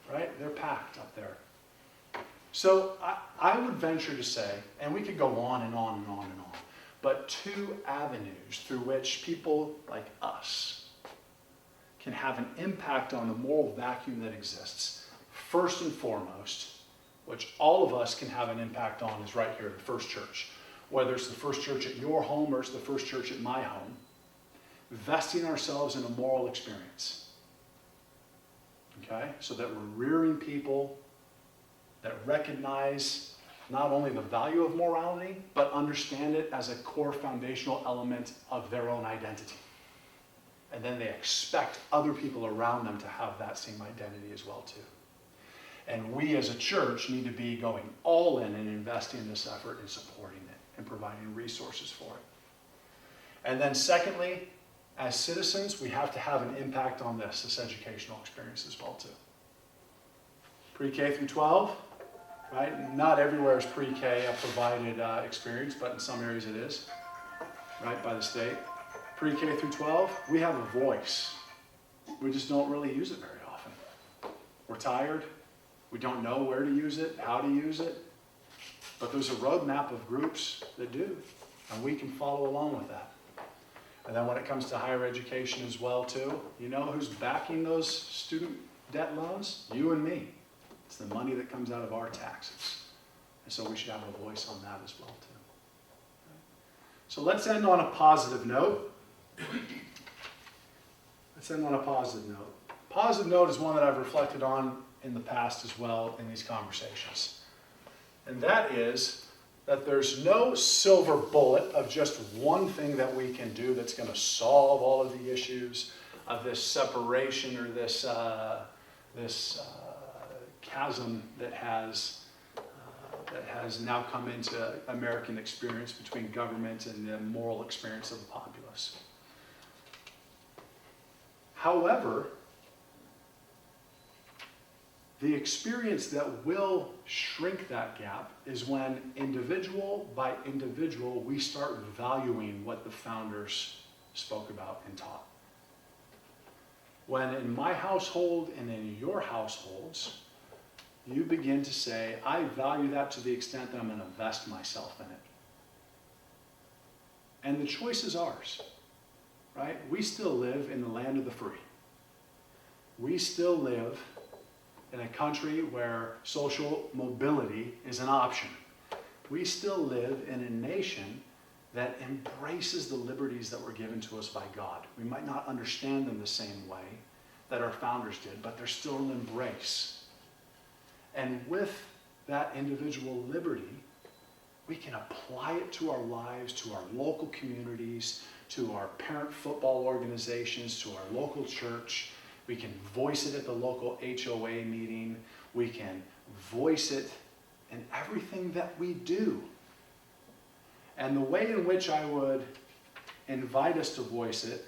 right? They're packed up there. So I would venture to say, and we could go on and on and on and on, but two avenues through which people like us can have an impact on the moral vacuum that exists. First and foremost, which all of us can have an impact on, is right here at the First Church. Whether it's the First Church at your home or it's the First Church at my home, vesting ourselves in a moral experience. Okay? So that we're rearing people that recognize not only the value of morality, but understand it as a core foundational element of their own identity. And then they expect other people around them to have that same identity as well too. And we as a church need to be going all in and investing in this effort and supporting it and providing resources for it. And then secondly, as citizens, we have to have an impact on this educational experience as well too. Pre-K through 12, right? Not everywhere is pre-K a provided experience, but in some areas it is, right, by the state. Pre-K through 12, we have a voice. We just don't really use it very often. We're tired. We don't know where to use it, how to use it, but there's a roadmap of groups that do, and we can follow along with that. And then when it comes to higher education as well too, you know who's backing those student debt loans? You and me. It's the money that comes out of our taxes. And so we should have a voice on that as well too. So let's end on a positive note. Let's end on a positive note. Positive note is one that I've reflected on in the past as well in these conversations. And that is that there's no silver bullet of just one thing that we can do that's going to solve all of the issues of this separation or this chasm that has now come into American experience between government and the moral experience of the populace. However, the experience that will shrink that gap is when individual by individual we start valuing what the founders spoke about and taught. When in my household and in your households, you begin to say, I value that to the extent that I'm going to invest myself in it. And the choice is ours, right? We still live in the land of the free. We still live in a country where social mobility is an option. We still live in a nation that embraces the liberties that were given to us by God. We might not understand them the same way that our founders did, but they're still an embrace. And with that individual liberty, we can apply it to our lives, to our local communities, to our parent football organizations, to our local church. We can voice it at the local HOA meeting. We can voice it in everything that we do. And the way in which I would invite us to voice it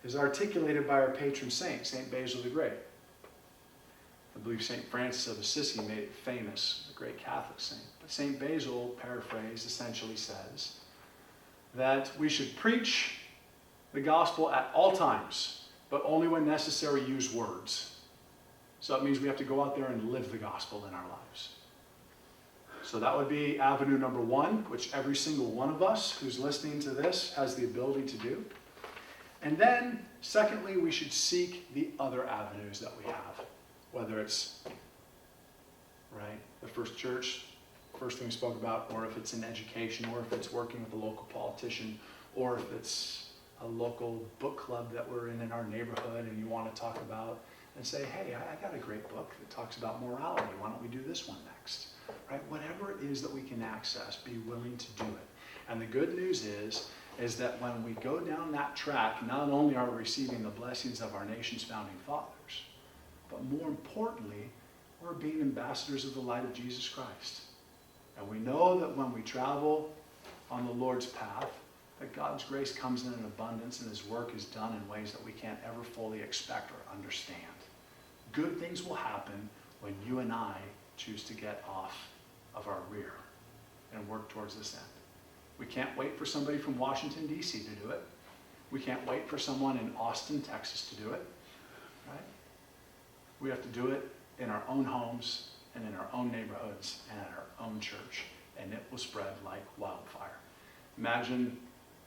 is articulated by our patron saint, St. Basil the Great. I believe St. Francis of Assisi made it famous, a great Catholic saint. But St. Basil, paraphrased, essentially says that we should preach the gospel at all times, but only when necessary use words. So it means we have to go out there and live the gospel in our lives. So that would be avenue number one, which every single one of us who's listening to this has the ability to do. And then, secondly, we should seek the other avenues that we have, whether it's, right, the first church, first thing we spoke about, or if it's in education, or if it's working with a local politician, or if it's a local book club that we're in our neighborhood and you want to talk about, and say, hey, I got a great book that talks about morality. Why don't we do this one next? Right? Whatever it is that we can access, be willing to do it. And the good news is that when we go down that track, not only are we receiving the blessings of our nation's founding fathers, but more importantly, we're being ambassadors of the light of Jesus Christ. And we know that when we travel on the Lord's path, that God's grace comes in abundance and his work is done in ways that we can't ever fully expect or understand. Good things will happen when you and I choose to get off of our rear and work towards this end. We can't wait for somebody from Washington, D.C. to do it. We can't wait for someone in Austin, Texas to do it. Right? We have to do it in our own homes and in our own neighborhoods and at our own church, and it will spread like wildfire. Imagine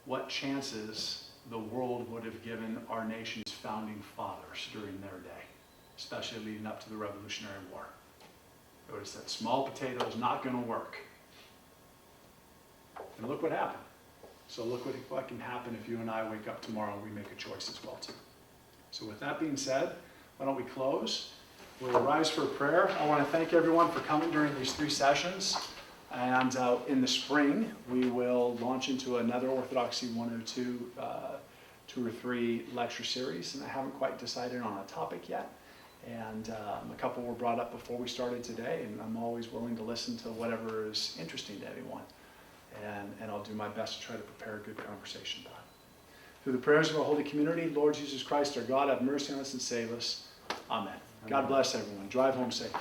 what chances the world would have given our nation's founding fathers during their day, especially leading up to the Revolutionary War. They would have said, small potato is not going to work. And look what happened. So look what can happen if you and I wake up tomorrow and we make a choice as well too. So with that being said, why don't we close? We'll rise for a prayer. I want to thank everyone for coming during these 3 sessions. And in the spring, we will launch into another Orthodoxy 102 2 or 3 lecture series. And I haven't quite decided on a topic yet. And a couple were brought up before we started today, and I'm always willing to listen to whatever is interesting to anyone. And I'll do my best to try to prepare a good conversation time. Through the prayers of our holy community, Lord Jesus Christ, our God, have mercy on us and save us. Amen. God bless everyone. Drive home safe.